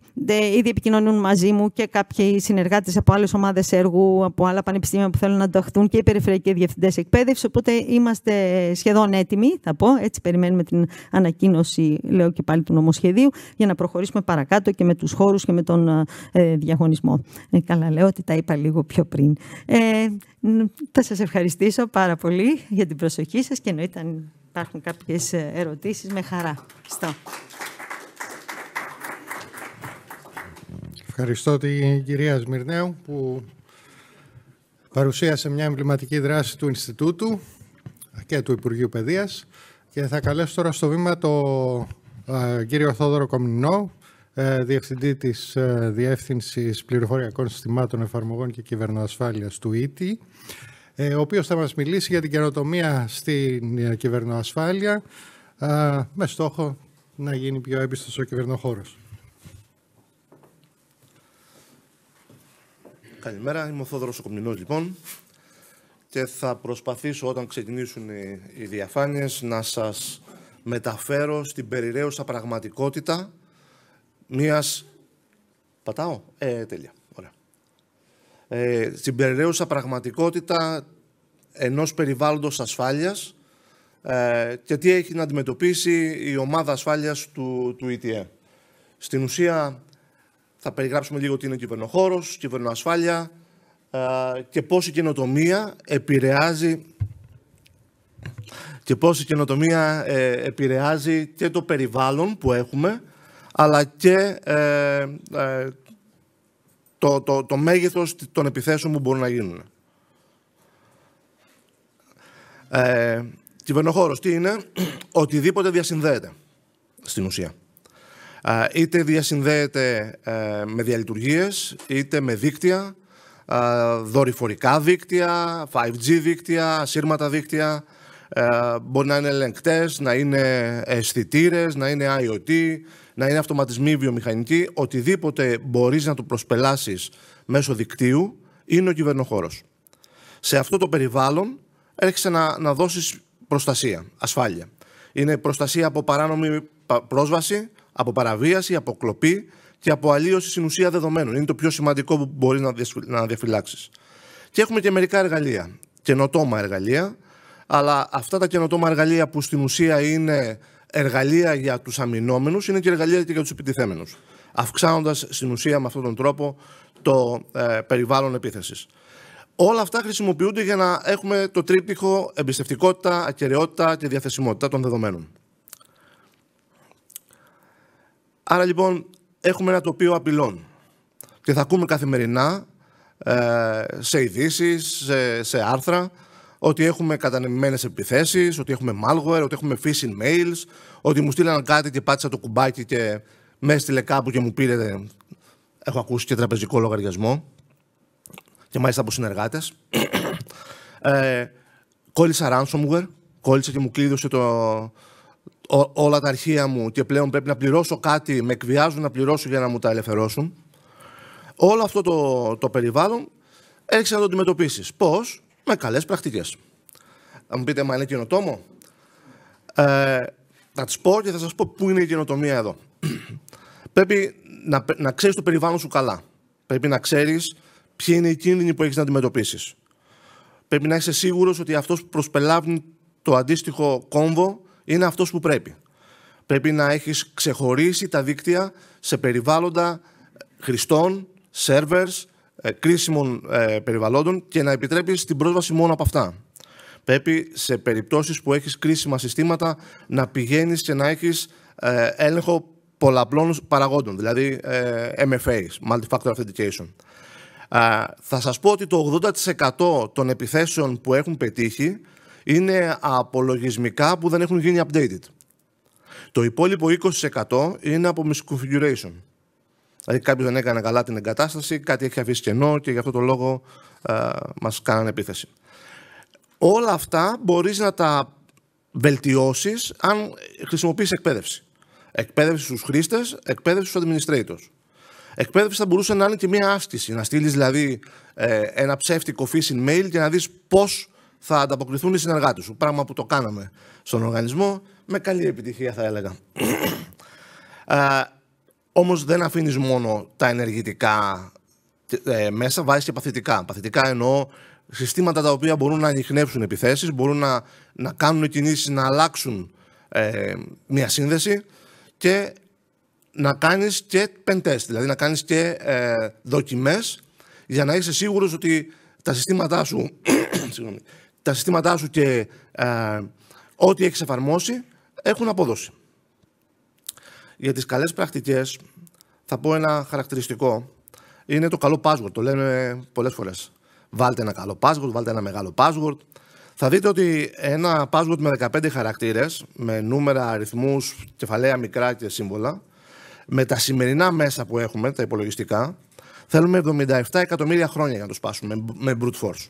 Speaker 3: ήδη επικοινωνούν μαζί μου και κάποιοι συνεργάτες από άλλες ομάδες έργου, από άλλα πανεπιστήμια που θέλουν να ενταχθούν, και οι περιφερειακοί διευθυντές εκπαίδευση. Οπότε είμαστε σχεδόν έτοιμοι, θα πω. Έτσι περιμένουμε την ανακοίνωση, λέω και πάλι, του νομοσχεδίου, για να προχωρήσουμε παρακάτω και με τους χώρους και με τον διαγωνισμό. Καλά, λέω ότι τα είπα λίγο πιο πριν. θα σας ευχαριστήσω πάρα πολύ για την προσοχή σας και εννοείται αν υπάρχουν κάποιες ερωτήσεις, με χαρά.
Speaker 1: Ευχαριστώ την κυρία Σμυρνέου που παρουσίασε μια εμβληματική δράση του Ινστιτούτου και του Υπουργείου Παιδείας, και θα καλέσω τώρα στο βήμα τον κύριο Θόδωρο Κομνηνό, Διευθυντή της Διεύθυνσης Πληροφοριακών Συστημάτων, Εφαρμογών και Κυβερνοασφάλειας του ΙΤΙ, ο οποίος θα μας μιλήσει για την καινοτομία στην κυβερνοασφάλεια με στόχο να γίνει πιο έμπιστος ο κυβερνοχώρος.
Speaker 4: Καλημέρα, είμαι ο Θόδωρος Κομνηνός λοιπόν, και θα προσπαθήσω όταν ξεκινήσουν οι διαφάνειες να σας μεταφέρω στην περιραίουσα πραγματικότητα μιας... Πατάω? Τέλεια. Ωραία. Στην περιραίουσα πραγματικότητα ενός περιβάλλοντος ασφάλειας και τι έχει να αντιμετωπίσει η ομάδα ασφάλειας του ΙΤΕ. Στην ουσία θα περιγράψουμε λίγο τι είναι κυβερνοχώρος, κυβερνοασφάλεια και πώς η καινοτομία επηρεάζει και το περιβάλλον που έχουμε, αλλά και το μέγεθος των επιθέσεων που μπορούν να γίνουν. Κυβερνοχώρος τι είναι? Οτιδήποτε διασυνδέεται στην ουσία. Είτε διασυνδέεται με διαλειτουργίες, είτε με δίκτυα, δορυφορικά δίκτυα, 5G δίκτυα, ασύρματα δίκτυα, μπορεί να είναι ελεγκτές, να είναι αισθητήρες, να είναι IoT, να είναι αυτοματισμοί βιομηχανικοί. Οτιδήποτε μπορείς να το προσπελάσεις μέσω δικτύου είναι ο κυβερνοχώρος. Σε αυτό το περιβάλλον έρχεσαι να δώσεις προστασία, ασφάλεια. Είναι προστασία από παράνομη πρόσβαση, από παραβίαση, από κλοπή και από αλλίωση στην ουσία δεδομένων. Είναι το πιο σημαντικό που μπορείς να διαφυλάξεις. Και έχουμε και μερικά εργαλεία, καινοτόμα εργαλεία, αλλά αυτά τα καινοτόμα εργαλεία που στην ουσία είναι εργαλεία για τους αμυνόμενους, είναι και εργαλεία και για τους επιτιθέμενους, αυξάνοντας στην ουσία με αυτόν τον τρόπο το περιβάλλον επίθεσης. Όλα αυτά χρησιμοποιούνται για να έχουμε το τρίπτυχο εμπιστευτικότητα, ακεραιότητα και διαθεσιμότητα των δεδομένων. Άρα λοιπόν έχουμε ένα τοπίο απειλών και θα ακούμε καθημερινά σε ειδήσεις, σε άρθρα, ότι έχουμε κατανεμημένες επιθέσεις, ότι έχουμε malware, ότι έχουμε phishing mails, ότι μου στείλαν κάτι και πάτησα το κουμπάκι και με έστειλε κάπου και μου πήρε, έχω ακούσει, και τραπεζικό λογαριασμό, και μάλιστα από συνεργάτες. Κόλλησα ransomware, κόλλησα και μου κλείδωσε όλα τα αρχεία μου και πλέον πρέπει να πληρώσω κάτι, με εκβιάζουν να πληρώσω για να μου τα ελευθερώσουν. Όλο αυτό το περιβάλλον έρχεσαι να το αντιμετωπίσεις. Πώς? Με καλές πρακτικές. Θα μου πείτε, μα είναι καινοτόμο? Θα τις πω και θα σας πω πού είναι η καινοτομία εδώ. Πρέπει να ξέρεις το περιβάλλον σου καλά. Πρέπει να ξέρεις ποιοι είναι οι κίνδυνοι που έχεις να αντιμετωπίσεις. Πρέπει να είσαι σίγουρος ότι αυτός που προσπελάβει το αντίστοιχο κόμβο είναι αυτός που πρέπει. Πρέπει να έχεις ξεχωρίσει τα δίκτυα σε περιβάλλοντα χρηστών, servers, κρίσιμων περιβαλλόντων και να επιτρέπεις την πρόσβαση μόνο από αυτά. Πρέπει σε περιπτώσεις που έχεις κρίσιμα συστήματα να πηγαίνεις και να έχεις έλεγχο πολλαπλών παραγόντων, δηλαδή MFAs, Multi-Factor Authentication. Θα σας πω ότι το 80% των επιθέσεων που έχουν πετύχει είναι από λογισμικά που δεν έχουν γίνει updated. Το υπόλοιπο 20% είναι από misconfiguration. Δηλαδή κάποιος δεν έκανε καλά την εγκατάσταση, κάτι έχει αφήσει κενό και γι' αυτό το λόγο μας κάνανε επίθεση. Όλα αυτά μπορείς να τα βελτιώσεις αν χρησιμοποιείς εκπαίδευση. Εκπαίδευση στους χρήστες, εκπαίδευση στους administrators. Εκπαίδευση θα μπορούσε να είναι και μία άσκηση, να στείλεις δηλαδή ένα ψεύτικο phishing mail και να δεις πώς θα ανταποκριθούν οι συνεργάτες σου. Πράγμα που το κάναμε στον οργανισμό με καλή επιτυχία, θα έλεγα. Όμως δεν αφήνεις μόνο τα ενεργητικά μέσα, βάζεις και παθητικά. Παθητικά εννοώ συστήματα τα οποία μπορούν να ανιχνεύσουν επιθέσεις, μπορούν να κάνουν κινήσεις, να αλλάξουν μια σύνδεση και να κάνεις και pen test, δηλαδή να κάνεις και δοκιμές για να είσαι σίγουρος ότι τα συστήματά σου τα συστήματά σου και ό,τι έχεις εφαρμόσει έχουν απόδοση. Για τις καλές πρακτικές θα πω ένα χαρακτηριστικό. Είναι το καλό password, το λένε πολλές φορές. Βάλτε ένα καλό password, βάλτε ένα μεγάλο password. Θα δείτε ότι ένα password με 15 χαρακτήρες, με νούμερα, αριθμούς, κεφαλαία μικρά και σύμβολα, με τα σημερινά μέσα που έχουμε, τα υπολογιστικά, θέλουμε 77 εκατομμύρια χρόνια για να το σπάσουμε με brute force.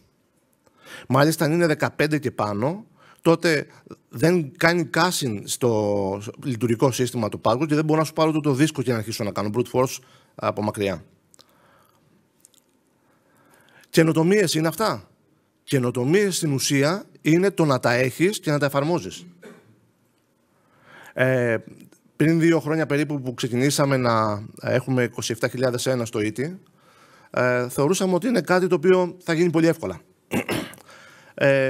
Speaker 4: Μάλιστα, αν είναι 15 και πάνω, τότε δεν κάνει caching στο λειτουργικό σύστημα του password και δεν μπορώ να σου πάρω το δίσκο και να αρχίσω να κάνω brute force από μακριά. Καινοτομίες είναι αυτά. Καινοτομίες στην ουσία είναι το να τα έχεις και να τα εφαρμόζεις. Πριν 2 χρόνια περίπου που ξεκινήσαμε να έχουμε 27.001 στο ET, θεωρούσαμε ότι είναι κάτι το οποίο θα γίνει πολύ εύκολα.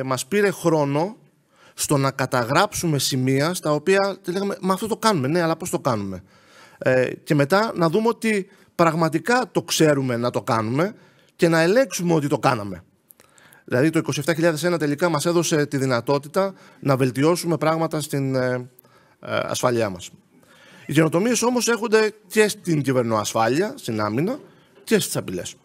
Speaker 4: Μας πήρε χρόνο στο να καταγράψουμε σημεία στα οποία λέγαμε, μα αυτό το κάνουμε, ναι, αλλά πώς το κάνουμε. Και μετά να δούμε ότι πραγματικά το ξέρουμε να το κάνουμε και να ελέγξουμε ότι το κάναμε. Δηλαδή το 27.001 τελικά μας έδωσε τη δυνατότητα να βελτιώσουμε πράγματα στην ασφάλειά μας. Οι καινοτομίες όμως έχονται και στην κυβερνοασφάλεια, στην άμυνα και στις απειλές.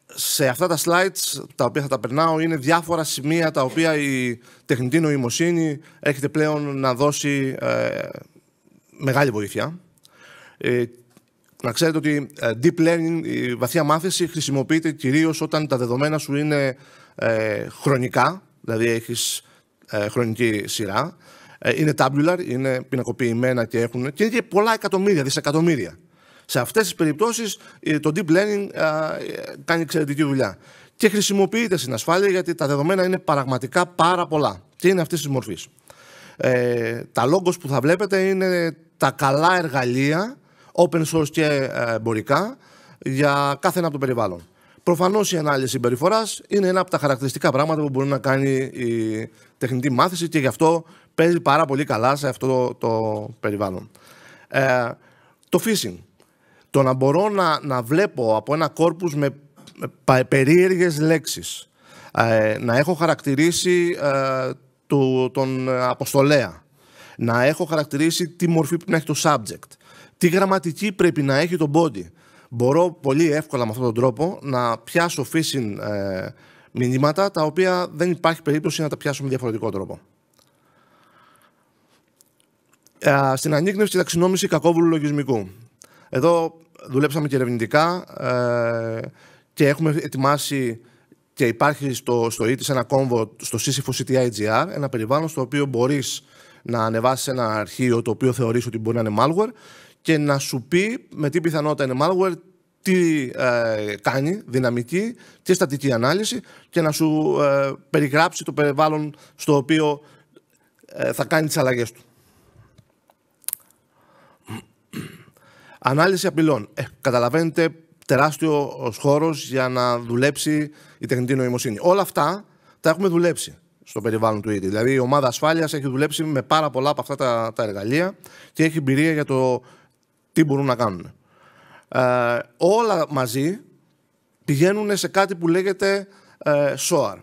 Speaker 4: Σε αυτά τα slides, τα οποία θα τα περνάω, είναι διάφορα σημεία τα οποία η τεχνητή νοημοσύνη έρχεται πλέον να δώσει μεγάλη βοήθεια. Να ξέρετε ότι deep learning, η βαθιά μάθηση, χρησιμοποιείται κυρίως όταν τα δεδομένα σου είναι χρονικά, δηλαδή έχεις χρονική σειρά. Είναι tabular, είναι πινακοποιημένα και είναι και πολλά εκατομμύρια, δισεκατομμύρια. Σε αυτές τις περιπτώσεις το deep learning κάνει εξαιρετική δουλειά. Και χρησιμοποιείται στην ασφάλεια γιατί τα δεδομένα είναι πραγματικά πάρα πολλά και είναι αυτής της μορφής. Τα logos που θα βλέπετε είναι τα καλά εργαλεία, open source και εμπορικά, για κάθε ένα από το περιβάλλον. Προφανώς η ανάλυση συμπεριφοράς είναι ένα από τα χαρακτηριστικά πράγματα που μπορεί να κάνει η τεχνητή μάθηση και γι' αυτό παίζει πάρα πολύ καλά σε αυτό το περιβάλλον. Το phishing. Το να μπορώ να βλέπω από ένα κόρπους με περίεργες λέξεις, να έχω χαρακτηρίσει τον αποστολέα, να έχω χαρακτηρίσει τι μορφή πρέπει να έχει το subject, τι γραμματική πρέπει να έχει το body. Μπορώ πολύ εύκολα με αυτόν τον τρόπο να πιάσω phishing μηνύματα τα οποία δεν υπάρχει περίπτωση να τα πιάσω με διαφορετικό τρόπο. Στην ανίκνευση και ταξινόμηση κακόβουλου λογισμικού. Εδώ δουλέψαμε και ερευνητικά και έχουμε ετοιμάσει και υπάρχει στο ETIS ένα κόμβο στο Sisyphus CTI-GR, ένα περιβάλλον στο οποίο μπορείς να ανεβάσεις ένα αρχείο το οποίο θεωρείς ότι μπορεί να είναι malware και να σου πει με τι πιθανότητα είναι malware, τι κάνει, δυναμική και στατική ανάλυση και να σου περιγράψει το περιβάλλον στο οποίο θα κάνει τις αλλαγές του. Ανάλυση απειλών. Καταλαβαίνετε, τεράστιος χώρος για να δουλέψει η τεχνητή νοημοσύνη. Όλα αυτά τα έχουμε δουλέψει στο περιβάλλον του ET. Δηλαδή η ομάδα ασφάλειας έχει δουλέψει με πάρα πολλά από αυτά τα εργαλεία και έχει εμπειρία για το τι μπορούν να κάνουν. Όλα μαζί πηγαίνουν σε κάτι που λέγεται SOAR.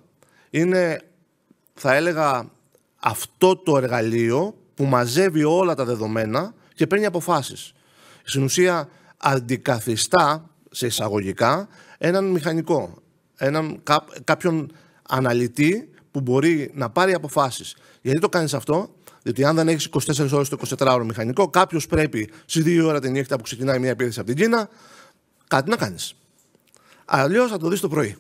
Speaker 4: Είναι, θα έλεγα, αυτό το εργαλείο που μαζεύει όλα τα δεδομένα και παίρνει αποφάσεις. Στην ουσία αντικαθιστά, σε εισαγωγικά, έναν μηχανικό, κάποιον αναλυτή που μπορεί να πάρει αποφάσεις. Γιατί το κάνεις αυτό? Διότι αν δεν έχεις 24 ώρες το 24ωρο μηχανικό, κάποιος πρέπει στις 2 ώρα τη νύχτα που ξεκινάει μια επίθεση από την Κίνα, κάτι να κάνεις. Αλλιώς θα το δεις το πρωί.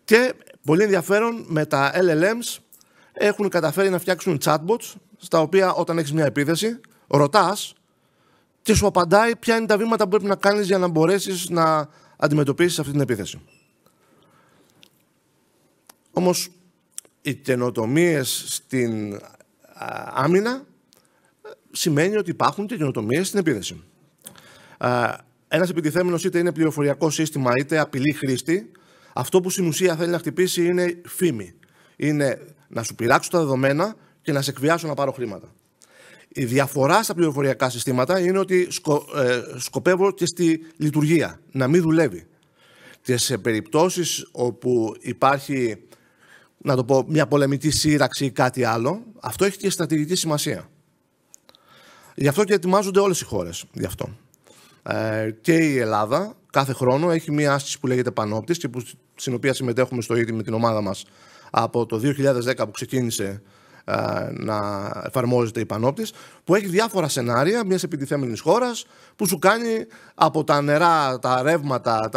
Speaker 4: Και πολύ ενδιαφέρον, με τα LLMs έχουν καταφέρει να φτιάξουν chatbots, στα οποία όταν έχεις μια επίθεση, ρωτάς και σου απαντάει ποια είναι τα βήματα που πρέπει να κάνεις για να μπορέσεις να αντιμετωπίσεις αυτή την επίθεση. Όμως οι καινοτομίες στην άμυνα σημαίνει ότι υπάρχουν και καινοτομίες στην επίθεση. Ένας επιτιθέμενος είτε είναι πληροφοριακό σύστημα είτε απειλή χρήστη, αυτό που στην ουσία θέλει να χτυπήσει είναι φήμη. Είναι να σου πειράξω τα δεδομένα και να σε εκβιάσω να πάρω χρήματα. Η διαφορά στα πληροφοριακά συστήματα είναι ότι σκοπεύω και στη λειτουργία, να μην δουλεύει. Και σε περιπτώσεις όπου υπάρχει, να το πω, μια πολεμική σύραξη ή κάτι άλλο, αυτό έχει και στρατηγική σημασία. Γι' αυτό και ετοιμάζονται όλες οι χώρες γι' αυτό. Και η Ελλάδα κάθε χρόνο έχει μια άσκηση που λέγεται Πανόπτης και στην οποία συμμετέχουμε στο ίδιο με την ομάδα μας από το 2010 που ξεκίνησε να εφαρμόζεται η Πανόπτης, που έχει διάφορα σενάρια μιας επιτιθέμενης χώρας που σου κάνει από τα νερά, τα ρεύματα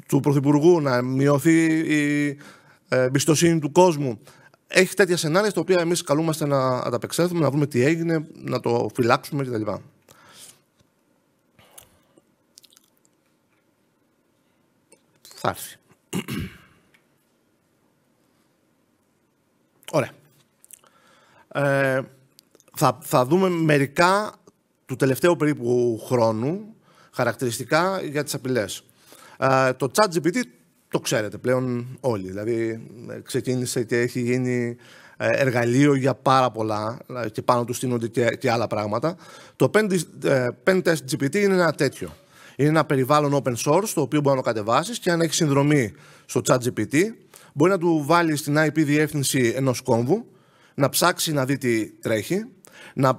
Speaker 4: του Πρωθυπουργού να μειωθεί η εμπιστοσύνη του κόσμου. Έχει τέτοια σενάρια στα οποία εμείς καλούμαστε να ανταπεξέλθουμε, να βρούμε τι έγινε, να το φυλάξουμε κτλ. Θα έρθει. Ωραία. Θα δούμε μερικά του τελευταίου περίπου χρόνου χαρακτηριστικά για τις απειλές. Το ChatGPT το ξέρετε πλέον όλοι. Δηλαδή ξεκίνησε και έχει γίνει εργαλείο για πάρα πολλά και πάνω του στείνονται και άλλα πράγματα. Το Pentest GPT είναι ένα τέτοιο. Είναι ένα περιβάλλον open source το οποίο μπορεί να το κατεβάσεις και αν έχει συνδρομή στο ChatGPT μπορεί να του βάλει στην IP διεύθυνση ενός κόμβου, να ψάξει να δει τι τρέχει,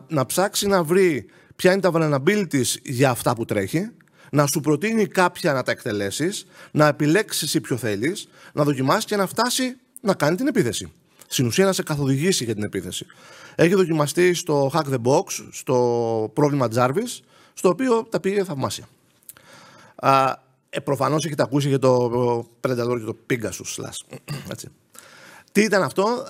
Speaker 4: να ψάξει να βρει ποια είναι τα vulnerabilities για αυτά που τρέχει, να σου προτείνει κάποια να τα εκτελέσεις, να επιλέξεις εσύ ποιο θέλεις, να δοκιμάσεις και να φτάσει να κάνει την επίθεση. Στην ουσία να σε καθοδηγήσει για την επίθεση. Έχει δοκιμαστεί στο Hack the Box, στο πρόβλημα Jarvis, στο οποίο τα πήγε θαυμάσια. Προφανώς έχετε ακούσει για το Predator και το Pegasus. Έτσι. Τι ήταν αυτό?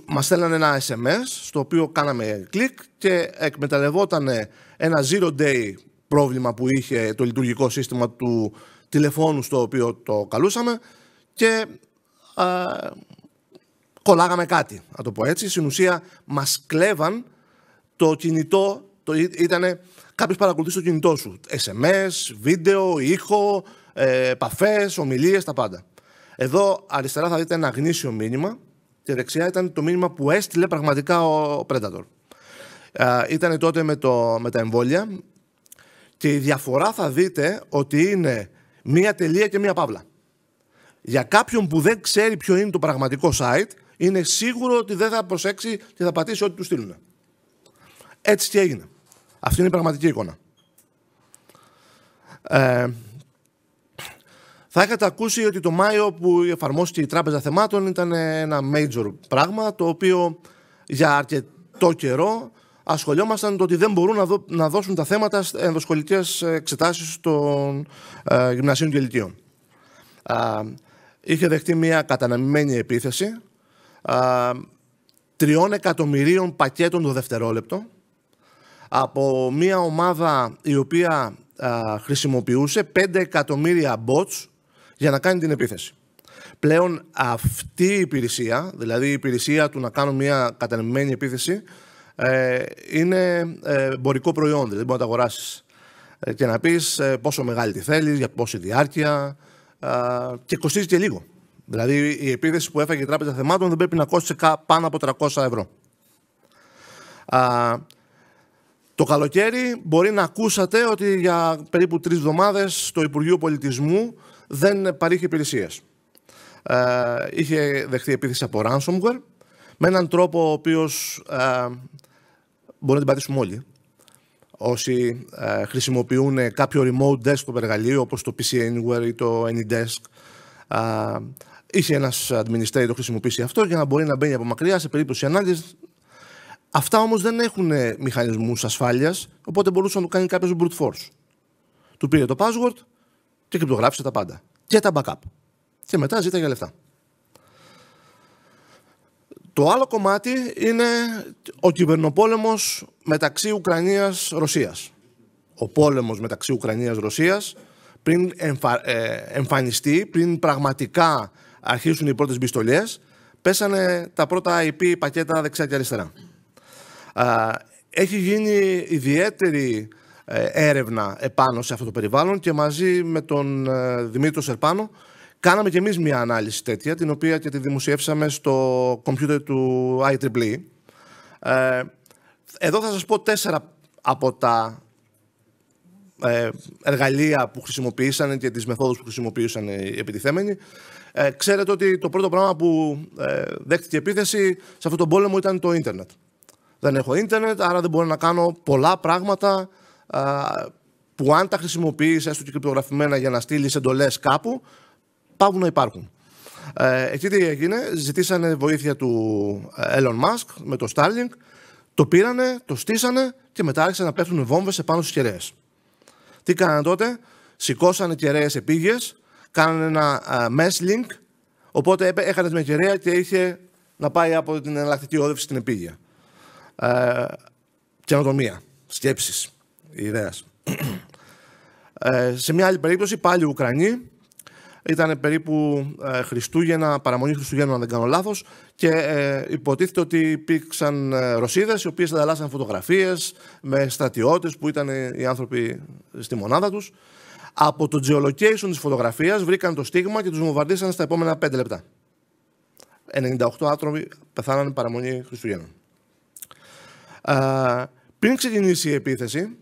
Speaker 4: Μας στέλνανε ένα SMS στο οποίο κάναμε κλικ και εκμεταλλευόταν ένα zero day πρόβλημα που είχε το λειτουργικό σύστημα του τηλεφώνου στο οποίο το καλούσαμε και κολλάγαμε κάτι, να το πω έτσι. Στην ουσία μας κλέβαν το κινητό, κάποιος παρακολουθεί το κινητό σου. SMS, βίντεο, ήχο, επαφές, ομιλίες, τα πάντα. Εδώ αριστερά θα δείτε ένα γνήσιο μήνυμα και δεξιά ήταν το μήνυμα που έστειλε πραγματικά ο Predator. Ήταν τότε με τα εμβόλια και η διαφορά θα δείτε ότι είναι μία τελεία και μία παύλα. Για κάποιον που δεν ξέρει ποιο είναι το πραγματικό site, είναι σίγουρο ότι δεν θα προσέξει και θα πατήσει ό,τι του στείλουν. Έτσι και έγινε. Αυτή είναι η πραγματική εικόνα. Θα έχετε ακούσει ότι το Μάιο που εφαρμόστηκε η Τράπεζα Θεμάτων ήταν ένα major πράγμα, το οποίο για αρκετό καιρό ασχολιόμασταν το ότι δεν μπορούν να δώσουν τα θέματα ενδοσχολικές εξετάσεις των γυμνασίων και λυκείων. Είχε δεχτεί μια καταναμημένη επίθεση 3 εκατομμυρίων πακέτων το δευτερόλεπτο από μια ομάδα η οποία χρησιμοποιούσε 5 εκατομμύρια bots για να κάνει την επίθεση. Πλέον αυτή η υπηρεσία, δηλαδή η υπηρεσία του να κάνω μια κατανεμημένη επίθεση, είναι εμπορικό προϊόν, δηλαδή μπορεί να το αγοράσεις και να πεις πόσο μεγάλη τη θέλεις, για πόση διάρκεια και κοστίζει και λίγο. Δηλαδή η επίθεση που έφαγε η Τράπεζα Θεμάτων δεν πρέπει να κόστησε πάνω από 300 ευρώ. Το καλοκαίρι μπορεί να ακούσατε ότι για περίπου 3 εβδομάδες το Υπουργείο Πολιτισμού δεν παρήχε υπηρεσίες. Είχε δεχτεί επίθεση από ransomware με έναν τρόπο ο οποίος μπορεί να την πατήσουμε όλοι. Όσοι χρησιμοποιούν κάποιο remote desktop εργαλείο όπως το PC Anywhere ή το AnyDesk, είχε ένας administrator χρησιμοποιήσει αυτό για να μπορεί να μπαίνει από μακριά σε περίπτωση ανάγκης. Αυτά όμως δεν έχουν μηχανισμούς ασφάλειας, οπότε μπορούσε να το κάνει κάποιος brute force. Του πήρε το password και κρυπτογράφησε τα πάντα. Και τα backup. Και μετά ζήταγε για λεφτά. Το άλλο κομμάτι είναι ο κυβερνοπόλεμος μεταξύ Ουκρανίας-Ρωσίας. Ο πόλεμος μεταξύ Ουκρανίας-Ρωσίας πριν εμφανιστεί, πριν πραγματικά αρχίσουν οι πρώτες μπιστολιές, πέσανε τα πρώτα IP πακέτα δεξιά και αριστερά. Έχει γίνει ιδιαίτερη έρευνα επάνω σε αυτό το περιβάλλον και μαζί με τον Δημήτριο Σερπάνο Κάναμε κι εμείς μια ανάλυση τέτοια, την οποία και τη δημοσιεύσαμε στο computer του IEEE. Εδώ θα σας πω 4 από τα εργαλεία που χρησιμοποιήσαν και τις μεθόδους που χρησιμοποιούσαν οι επιτιθέμενοι. Ξέρετε ότι το πρώτο πράγμα που δέχτηκε επίθεση σε αυτόν τον πόλεμο ήταν το ίντερνετ. Δεν έχω ίντερνετ, άρα δεν μπορώ να κάνω πολλά πράγματα που αν τα χρησιμοποιείς έστω και κρυπτογραφημένα για να στείλεις εντολές κάπου, πάβουν να υπάρχουν. Εκεί τι έγινε, ζητήσανε βοήθεια του Elon Musk με το Starlink, το πήρανε, το στήσανε και μετά άρχισαν να πέφτουν βόμβες επάνω στις κεραίες. Τι κάνανε τότε, σηκώσανε κεραίες επίγειες, κάνανε ένα mesh link, οπότε έχανες μια κεραία και είχε να πάει από την εναλλακτική όδευση στην επίγεια. Καινοτομία, σκέψεις, ιδέας. Σε μια άλλη περίπτωση, πάλι Ουκρανοί, ήταν περίπου Χριστούγεννα, παραμονή Χριστουγέννων, αν δεν κάνω λάθος, και υποτίθεται ότι υπήρξαν Ρωσίδες οι οποίες ανταλλάσσαν φωτογραφίες με στρατιώτες που ήταν οι άνθρωποι στη μονάδα τους. Από το geolocation της φωτογραφίας βρήκαν το στίγμα και τους βομβαρδίσαν στα επόμενα 5 λεπτά. 98 άνθρωποι πεθάνανε παραμονή Χριστουγέννων. Πριν ξεκινήσει η επίθεση,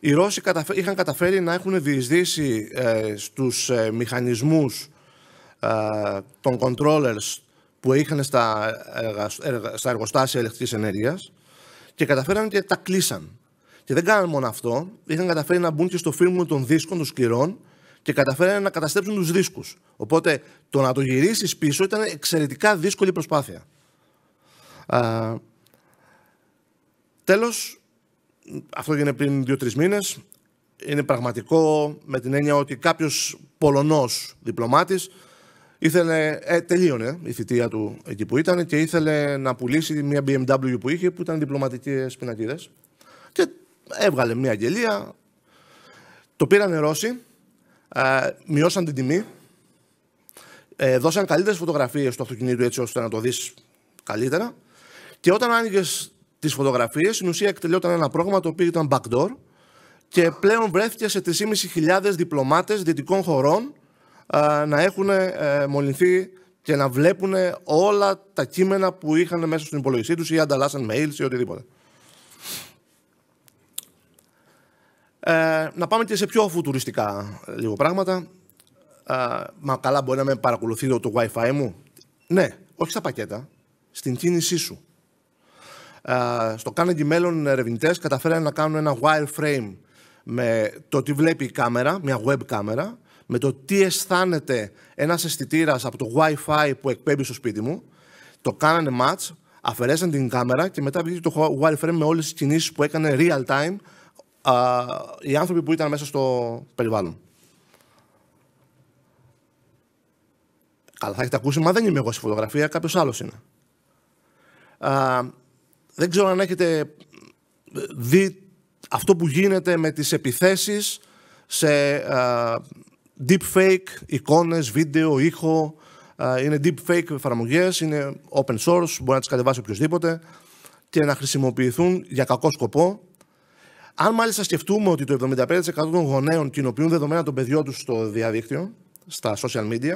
Speaker 4: οι Ρώσοι είχαν καταφέρει να έχουν διεισδύσει στους μηχανισμούς των controllers που είχαν στα εργοστάσια ηλεκτρικής ενέργειας και καταφέραν και τα κλείσαν. Και δεν κάνανε μόνο αυτό, είχαν καταφέρει να μπουν και στο firmware των δίσκων, των σκληρών, και καταφέρανε να καταστρέψουν τους δίσκους. Οπότε το να το γυρίσεις πίσω ήταν εξαιρετικά δύσκολη προσπάθεια. Τέλος, αυτό έγινε πριν 2-3 μήνες. Είναι πραγματικό με την έννοια ότι κάποιος Πολωνός διπλωμάτης τελείωνε η θητεία του εκεί που ήταν και ήθελε να πουλήσει μια BMW που είχε, που ήταν διπλωματικές πινακίδες. Και έβγαλε μια αγγελία, το πήραν οι Ρώσοι, μειώσαν την τιμή, δώσαν καλύτερες φωτογραφίες του αυτοκινήτου έτσι ώστε να το δεις καλύτερα, και όταν άνοιγες τις φωτογραφίες, στην ουσία εκτελειόταν ένα πρόγραμμα το οποίο ήταν backdoor και πλέον βρέθηκε σε 3.500 διπλωμάτες δυτικών χωρών να έχουν μολυνθεί και να βλέπουν όλα τα κείμενα που είχαν μέσα στον υπολογιστή τους ή ανταλλάσσαν mails ή οτιδήποτε. Να πάμε και σε πιο φουτουριστικά λίγο πράγματα. Μα καλά, μπορεί να με παρακολουθείτε το Wi-Fi μου. Ναι, όχι στα πακέτα, στην κίνησή σου. Στο Carnegie Mellon ερευνητές καταφέρανε να κάνουν ένα wireframe με το τι βλέπει η κάμερα, μια web κάμερα, με το τι αισθάνεται ένας αισθητήρας από το Wi-Fi που εκπέμπει στο σπίτι μου. Το κάνανε match, αφαιρέσαν την κάμερα και μετά βγήκε το wireframe με όλες τις κινήσεις που έκανε real time οι άνθρωποι που ήταν μέσα στο περιβάλλον. Καλά, θα έχετε ακούσει, μα δεν είμαι εγώ στη φωτογραφία, κάποιος άλλος είναι. Δεν ξέρω αν έχετε δει αυτό που γίνεται με τις επιθέσεις σε deepfake, εικόνες, βίντεο, ήχο. Είναι deepfake εφαρμογές, είναι open source, μπορεί να τις κατεβάσει οποιοσδήποτε και να χρησιμοποιηθούν για κακό σκοπό. Αν μάλιστα σκεφτούμε ότι το 75% των γονέων κοινοποιούν δεδομένα των παιδιών τους στο διαδίκτυο, στα social media,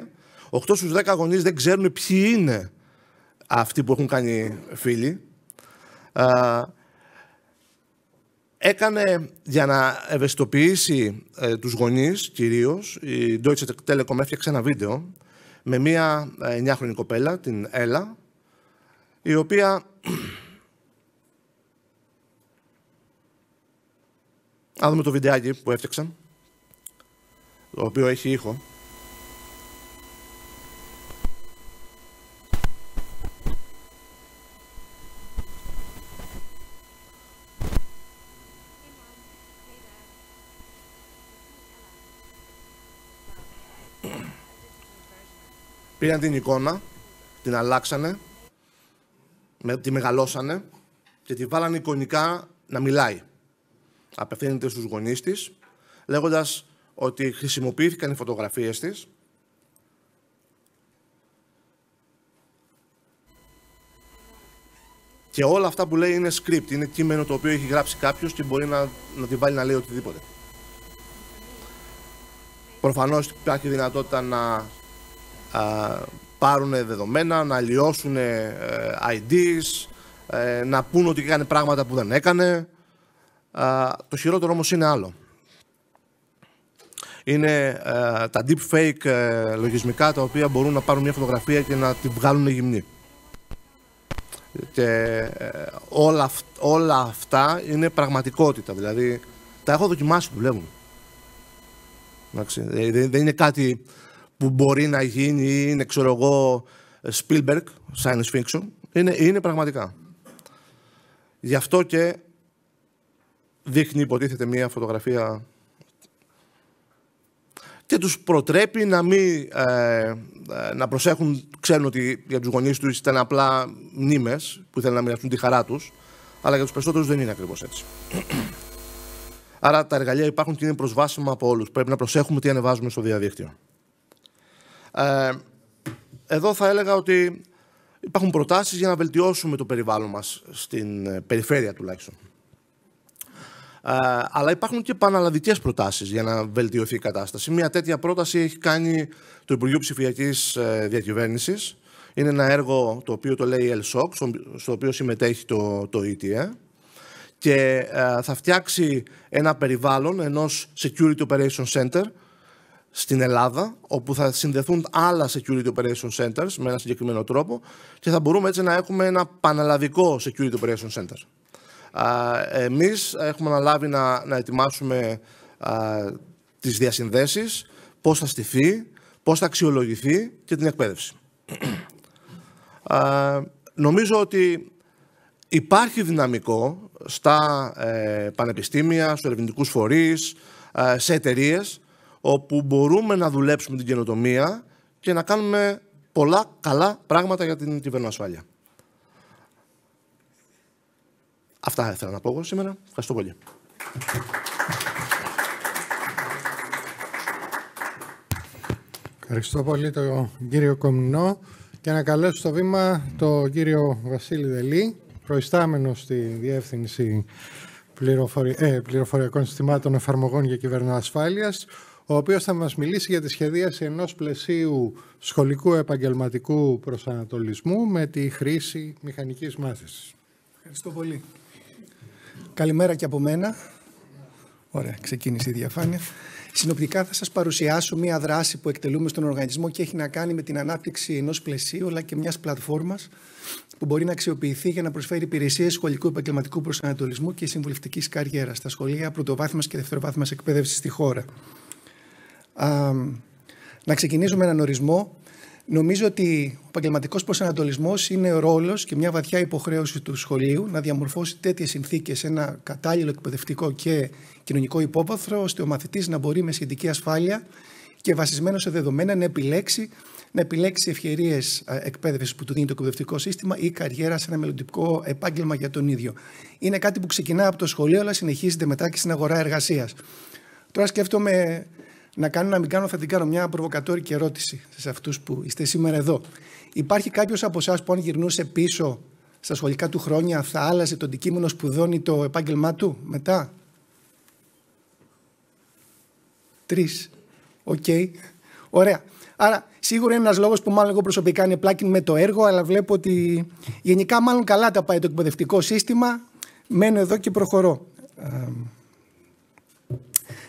Speaker 4: 8 στους 10 γονείς δεν ξέρουν ποιοι είναι αυτοί που έχουν κάνει φίλοι. Έκανε για να ευαισθητοποιήσει τους γονείς κυρίως, η Deutsche Telekom έφτιαξε ένα βίντεο με μία 9χρονη κοπέλα, την Έλα, η οποία να δούμε το βιντεάκι που έφτιαξαν, το οποίο έχει ήχο. Πήραν την εικόνα, την αλλάξανε, τη μεγαλώσανε και τη βάλανε εικονικά να μιλάει. Απευθύνεται στους γονείς της, λέγοντας ότι χρησιμοποιήθηκαν οι φωτογραφίες της και όλα αυτά που λέει είναι script, είναι κείμενο το οποίο έχει γράψει κάποιος και μπορεί να τη βάλει να λέει οτιδήποτε. Προφανώς υπάρχει δυνατότητα να πάρουν δεδομένα, να αλλοιώσουν IDs, να πούν ότι έκανε πράγματα που δεν έκανε. Το χειρότερο όμως είναι άλλο. Είναι τα deepfake λογισμικά, τα οποία μπορούν να πάρουν μια φωτογραφία και να τη βγάλουν γυμνή. Και όλα αυτά είναι πραγματικότητα. Δηλαδή, τα έχω δοκιμάσει, δουλεύουν. Δεν είναι κάτι που μπορεί να γίνει ή είναι, ξέρω εγώ, Spielberg, science fiction. Είναι πραγματικά. Γι' αυτό και δείχνει, υποτίθεται, μια φωτογραφία και τους προτρέπει να προσέχουν. Ξέρουν ότι για τους γονείς τους ήταν απλά μνήμες που ήθελαν να μοιραστούν τη χαρά τους, αλλά για τους περισσότερους δεν είναι ακριβώς έτσι. Άρα τα εργαλεία υπάρχουν και είναι προσβάσιμα από όλους. Πρέπει να προσέχουμε τι ανεβάζουμε στο διαδίκτυο. Εδώ θα έλεγα ότι υπάρχουν προτάσεις για να βελτιώσουμε το περιβάλλον μας, στην περιφέρεια τουλάχιστον. Αλλά υπάρχουν και πανελλαδικές προτάσεις για να βελτιωθεί η κατάσταση. Μια τέτοια πρόταση έχει κάνει το Υπουργείο Ψηφιακής Διακυβέρνησης. Είναι ένα έργο το οποίο το λέει ELSOC, στο οποίο συμμετέχει το ETA, και θα φτιάξει ένα περιβάλλον ενός Security Operations Center στην Ελλάδα, όπου θα συνδεθούν άλλα Security Operations Centers με ένα συγκεκριμένο τρόπο και θα μπορούμε έτσι να έχουμε ένα πανελλαδικό Security Operations Center. Εμείς έχουμε αναλάβει να ετοιμάσουμε τις διασυνδέσεις, πώς θα στηθεί, πώς θα αξιολογηθεί και την εκπαίδευση. Νομίζω ότι υπάρχει δυναμικό στα πανεπιστήμια, στους ερευνητικούς φορείς, σε εταιρείες, όπου μπορούμε να δουλέψουμε την καινοτομία και να κάνουμε πολλά καλά πράγματα για την κυβερνοασφάλεια. Αυτά ήθελα να πω εγώ σήμερα. Ευχαριστώ πολύ.
Speaker 1: Ευχαριστώ πολύ τον κύριο Κομνηνό και να καλέσω στο βήμα τον κύριο Βασίλη Δελή, προϊστάμενο στη Διεύθυνση Πληροφοριακών Συστημάτων Εφαρμογών για Κυβερνοασφάλειας, ο οποίος θα μας μιλήσει για τη σχεδίαση ενός πλαισίου σχολικού επαγγελματικού προσανατολισμού με τη χρήση μηχανικής μάθησης.
Speaker 5: Ευχαριστώ πολύ. Καλημέρα και από μένα. Ωραία, ξεκίνησε η διαφάνεια. Συνοπτικά θα σας παρουσιάσω μία δράση που εκτελούμε στον οργανισμό και έχει να κάνει με την ανάπτυξη ενός πλαισίου αλλά και μιας πλατφόρμας που μπορεί να αξιοποιηθεί για να προσφέρει υπηρεσίες σχολικού επαγγελματικού προσανατολισμού και συμβουλευτικής καριέρας στα σχολεία πρωτοβάθμιας και δευτεροβάθμιας εκπαίδευσης στη χώρα. Να ξεκινήσω με έναν ορισμό. Νομίζω ότι ο επαγγελματικός προσανατολισμός είναι ο ρόλος και μια βαθιά υποχρέωση του σχολείου να διαμορφώσει τέτοιες συνθήκες, ένα κατάλληλο εκπαιδευτικό και κοινωνικό υπόβαθρο, ώστε ο μαθητής να μπορεί με σχετική ασφάλεια και βασισμένο σε δεδομένα να επιλέξει ευκαιρίες εκπαίδευσης που του δίνει το εκπαιδευτικό σύστημα ή καριέρα σε ένα μελλοντικό επάγγελμα για τον ίδιο. Είναι κάτι που ξεκινά από το σχολείο, αλλά συνεχίζεται μετά και στην αγορά εργασίας. Τώρα σκέφτομαι να μην κάνω, θα την κάνω μια προβοκατόρικη ερώτηση σε αυτούς που είστε σήμερα εδώ. Υπάρχει κάποιος από εσάς που αν γυρνούσε πίσω στα σχολικά του χρόνια θα άλλαζε το αντικείμενο σπουδών ή το επάγγελμά του μετά? 3. Οκ. Ωραία. Άρα σίγουρα είναι ένας λόγος που μάλλον εγώ προσωπικά είναι πλάκιν με το έργο, αλλά βλέπω ότι γενικά μάλλον καλά τα πάει το εκπαιδευτικό σύστημα. Μένω εδώ και προχωρώ.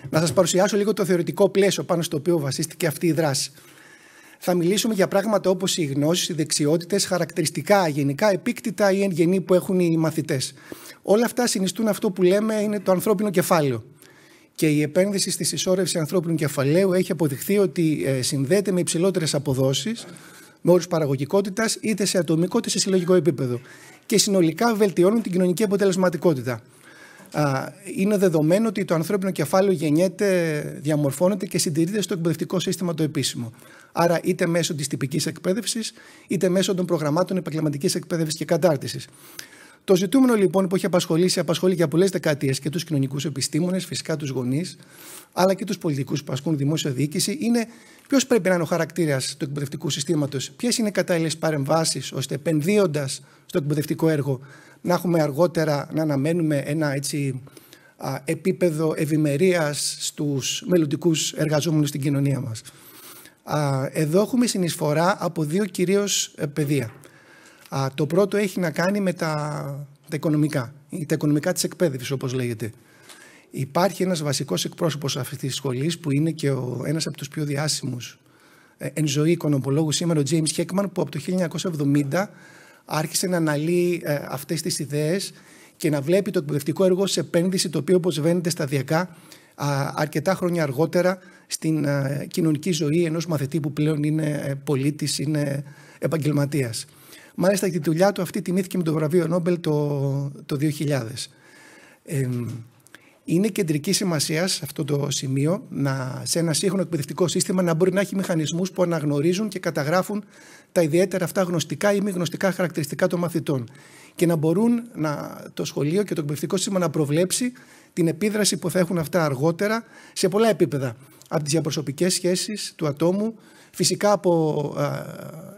Speaker 5: Να σας παρουσιάσω λίγο το θεωρητικό πλαίσιο πάνω στο οποίο βασίστηκε αυτή η δράση. Θα μιλήσουμε για πράγματα όπως οι γνώσεις, οι δεξιότητες, χαρακτηριστικά γενικά, επίκτητα ή εν γενή που έχουν οι μαθητές. Όλα αυτά συνιστούν αυτό που λέμε είναι το ανθρώπινο κεφάλαιο. Και η επένδυση στη συσσόρευση ανθρώπινου κεφαλαίου έχει αποδειχθεί ότι συνδέεται με υψηλότερες αποδόσεις, με όρους παραγωγικότητας, είτε σε ατομικό είτε σε συλλογικό επίπεδο. Και συνολικά βελτιώνουν την κοινωνική αποτελεσματικότητα. Είναι δεδομένο ότι το ανθρώπινο κεφάλαιο γεννιέται, διαμορφώνεται και συντηρείται στο εκπαιδευτικό σύστημα το επίσημο. Άρα, είτε μέσω της τυπικής εκπαίδευσης, είτε μέσω των προγραμμάτων επαγγελματικής εκπαίδευσης και κατάρτισης. Το ζητούμενο λοιπόν που έχει απασχολεί για πολλές δεκαετίες και τους κοινωνικούς επιστήμονες, φυσικά τους γονείς, αλλά και τους πολιτικούς που ασκούν δημόσια διοίκηση, είναι ποιος πρέπει να είναι ο χαρακτήρας του εκπαιδευτικού συστήματος, ποιες είναι οι κατάλληλες παρεμβάσεις, ώστε επενδύοντας στο εκπαιδευτικό έργο να έχουμε αργότερα να αναμένουμε ένα έτσι επίπεδο ευημερίας στους μελλοντικούς εργαζόμενους στην κοινωνία μας. Εδώ έχουμε συνεισφορά από δύο κυρίως πεδία. Το πρώτο έχει να κάνει με τα οικονομικά της εκπαίδευσης, όπως λέγεται. Υπάρχει ένας βασικός εκπρόσωπος αυτής της σχολής που είναι και ένας από τους πιο διάσημους εν ζωή οικονομολόγους σήμερα, ο James Heckman, που από το 1970 άρχισε να αναλύει αυτές τις ιδέες και να βλέπει το εκπαιδευτικό έργο σε επένδυση, το οποίο αποσβαίνεται σταδιακά αρκετά χρόνια αργότερα στην κοινωνική ζωή ενός μαθητή που πλέον είναι πολίτης, είναι επαγγελματίας. Μάλιστα τη δουλειά του αυτή τιμήθηκε με το βραβείο Νόμπελ το 2000. Είναι κεντρική σημασία σε αυτό το σημείο σε ένα σύγχρονο εκπαιδευτικό σύστημα να μπορεί να έχει μηχανισμούς που αναγνωρίζουν και καταγράφουν τα ιδιαίτερα αυτά γνωστικά ή μη γνωστικά χαρακτηριστικά των μαθητών και να μπορούν το σχολείο και το εκπαιδευτικό σύστημα να προβλέψει την επίδραση που θα έχουν αυτά αργότερα σε πολλά επίπεδα. Από τις διαπροσωπικές σχέσεις του ατόμου, φυσικά από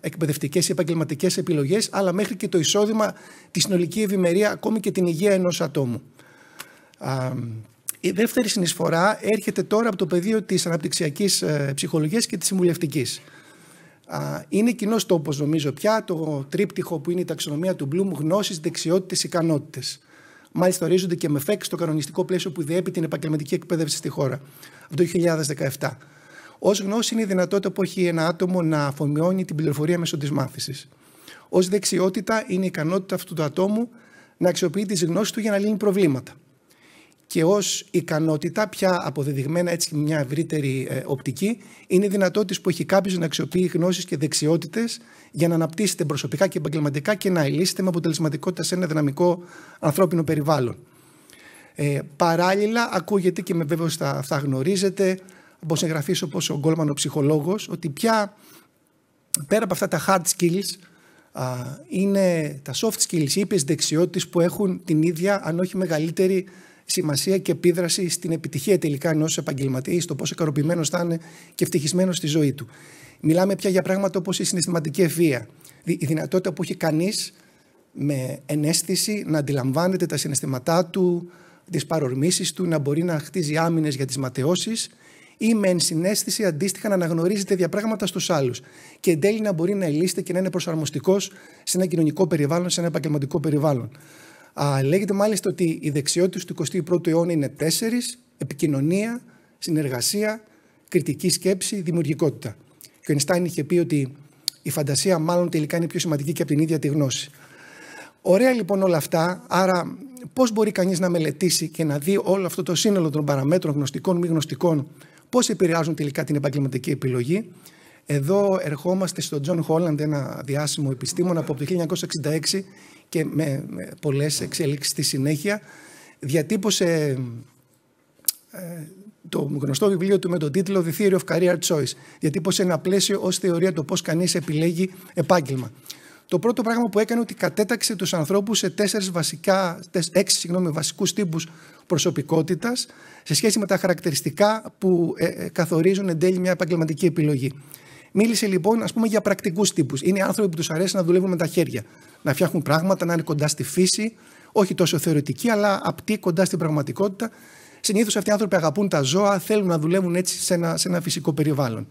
Speaker 5: εκπαιδευτικές ή επαγγελματικές επιλογές, αλλά μέχρι και το εισόδημα, τη συνολική ευημερία, ακόμη και την υγεία ενός ατόμου. Η δεύτερη συνεισφορά έρχεται τώρα από το πεδίο της αναπτυξιακής ψυχολογίας και της συμβουλευτικής. Είναι κοινός τόπος, νομίζω πια, το τρίπτυχο που είναι η ταξινομία του Bloom, γνώσεις, δεξιότητες, ικανότητες. Μάλιστα ορίζονται και με ΦΕΚ στο κανονιστικό πλαίσιο που διέπει την επαγγελματική εκπαίδευση στη χώρα από το 2017. Ως γνώση είναι η δυνατότητα που έχει ένα άτομο να αφομοιώνει την πληροφορία μέσω της μάθησης. Ως δεξιότητα είναι η ικανότητα αυτού του ατόμου να αξιοποιεί τις γνώσεις του για να λύνει προβλήματα. Και ως ικανότητα, πια αποδεδειγμένα έτσι με μια ευρύτερη οπτική, είναι οι δυνατότητες που έχει κάποιος να αξιοποιεί γνώσεις και δεξιότητες για να αναπτύσσεται προσωπικά και επαγγελματικά και να ελίσσεται με αποτελεσματικότητα σε ένα δυναμικό ανθρώπινο περιβάλλον. Παράλληλα, ακούγεται και με βέβαιος θα γνωρίζετε από συγγραφείς όπως ο Γκόλμαν, ο ψυχολόγος, ότι πια πέρα από αυτά τα hard skills είναι τα soft skills, οι ήπιες δεξιότητες που έχουν την ίδια, αν όχι μεγαλύτερη, σημασία και επίδραση στην επιτυχία τελικά ενός επαγγελματία, στο πόσο ικανοποιημένος θα είναι και ευτυχισμένος στη ζωή του. Μιλάμε πια για πράγματα όπως η συναισθηματική ευφυΐα, η δυνατότητα που έχει κανείς με εναίσθηση να αντιλαμβάνεται τα συναισθήματά του, τις παρορμήσεις του, να μπορεί να χτίζει άμυνες για τις ματαιώσεις ή με ενσυναίσθηση αντίστοιχα να αναγνωρίζει τέτοια πράγματα στους άλλους και εν τέλει να μπορεί να ελίσσεται και να είναι προσαρμοστικός σε ένα κοινωνικό περιβάλλον, σε ένα επαγγελματικό περιβάλλον. Λέγεται μάλιστα ότι οι δεξιότητες του 21ου αιώνα είναι 4: επικοινωνία, συνεργασία, κριτική σκέψη, δημιουργικότητα. Και ο Ινστάιν είχε πει ότι η φαντασία μάλλον τελικά είναι πιο σημαντική και από την ίδια τη γνώση. Ωραία λοιπόν όλα αυτά, άρα πώς μπορεί κανείς να μελετήσει και να δει όλο αυτό το σύνολο των παραμέτρων γνωστικών, μη γνωστικών, πώς επηρεάζουν τελικά την επαγγελματική επιλογή. Εδώ ερχόμαστε στον Τζον Χόλαντ, ένα διάσημο επιστήμονα που από το 1966 και με πολλές εξελίξεις στη συνέχεια διατύπωσε το γνωστό βιβλίο του με τον τίτλο The Theory of Career Choice. Διατύπωσε ένα πλαίσιο ως θεωρία το πώς κανείς επιλέγει επάγγελμα. Το πρώτο πράγμα που έκανε ότι κατέταξε τους ανθρώπους σε 6 βασικούς τύπους προσωπικότητας σε σχέση με τα χαρακτηριστικά που καθορίζουν εν τέλει μια επαγγελματική επιλογή. Μίλησε λοιπόν για πρακτικούς τύπους. Είναι άνθρωποι που τους αρέσει να δουλεύουν με τα χέρια, να φτιάχνουν πράγματα, να είναι κοντά στη φύση, όχι τόσο θεωρητική, αλλά απτή, κοντά στην πραγματικότητα. Συνήθως αυτοί οι άνθρωποι αγαπούν τα ζώα, θέλουν να δουλεύουν έτσι σε ένα φυσικό περιβάλλον.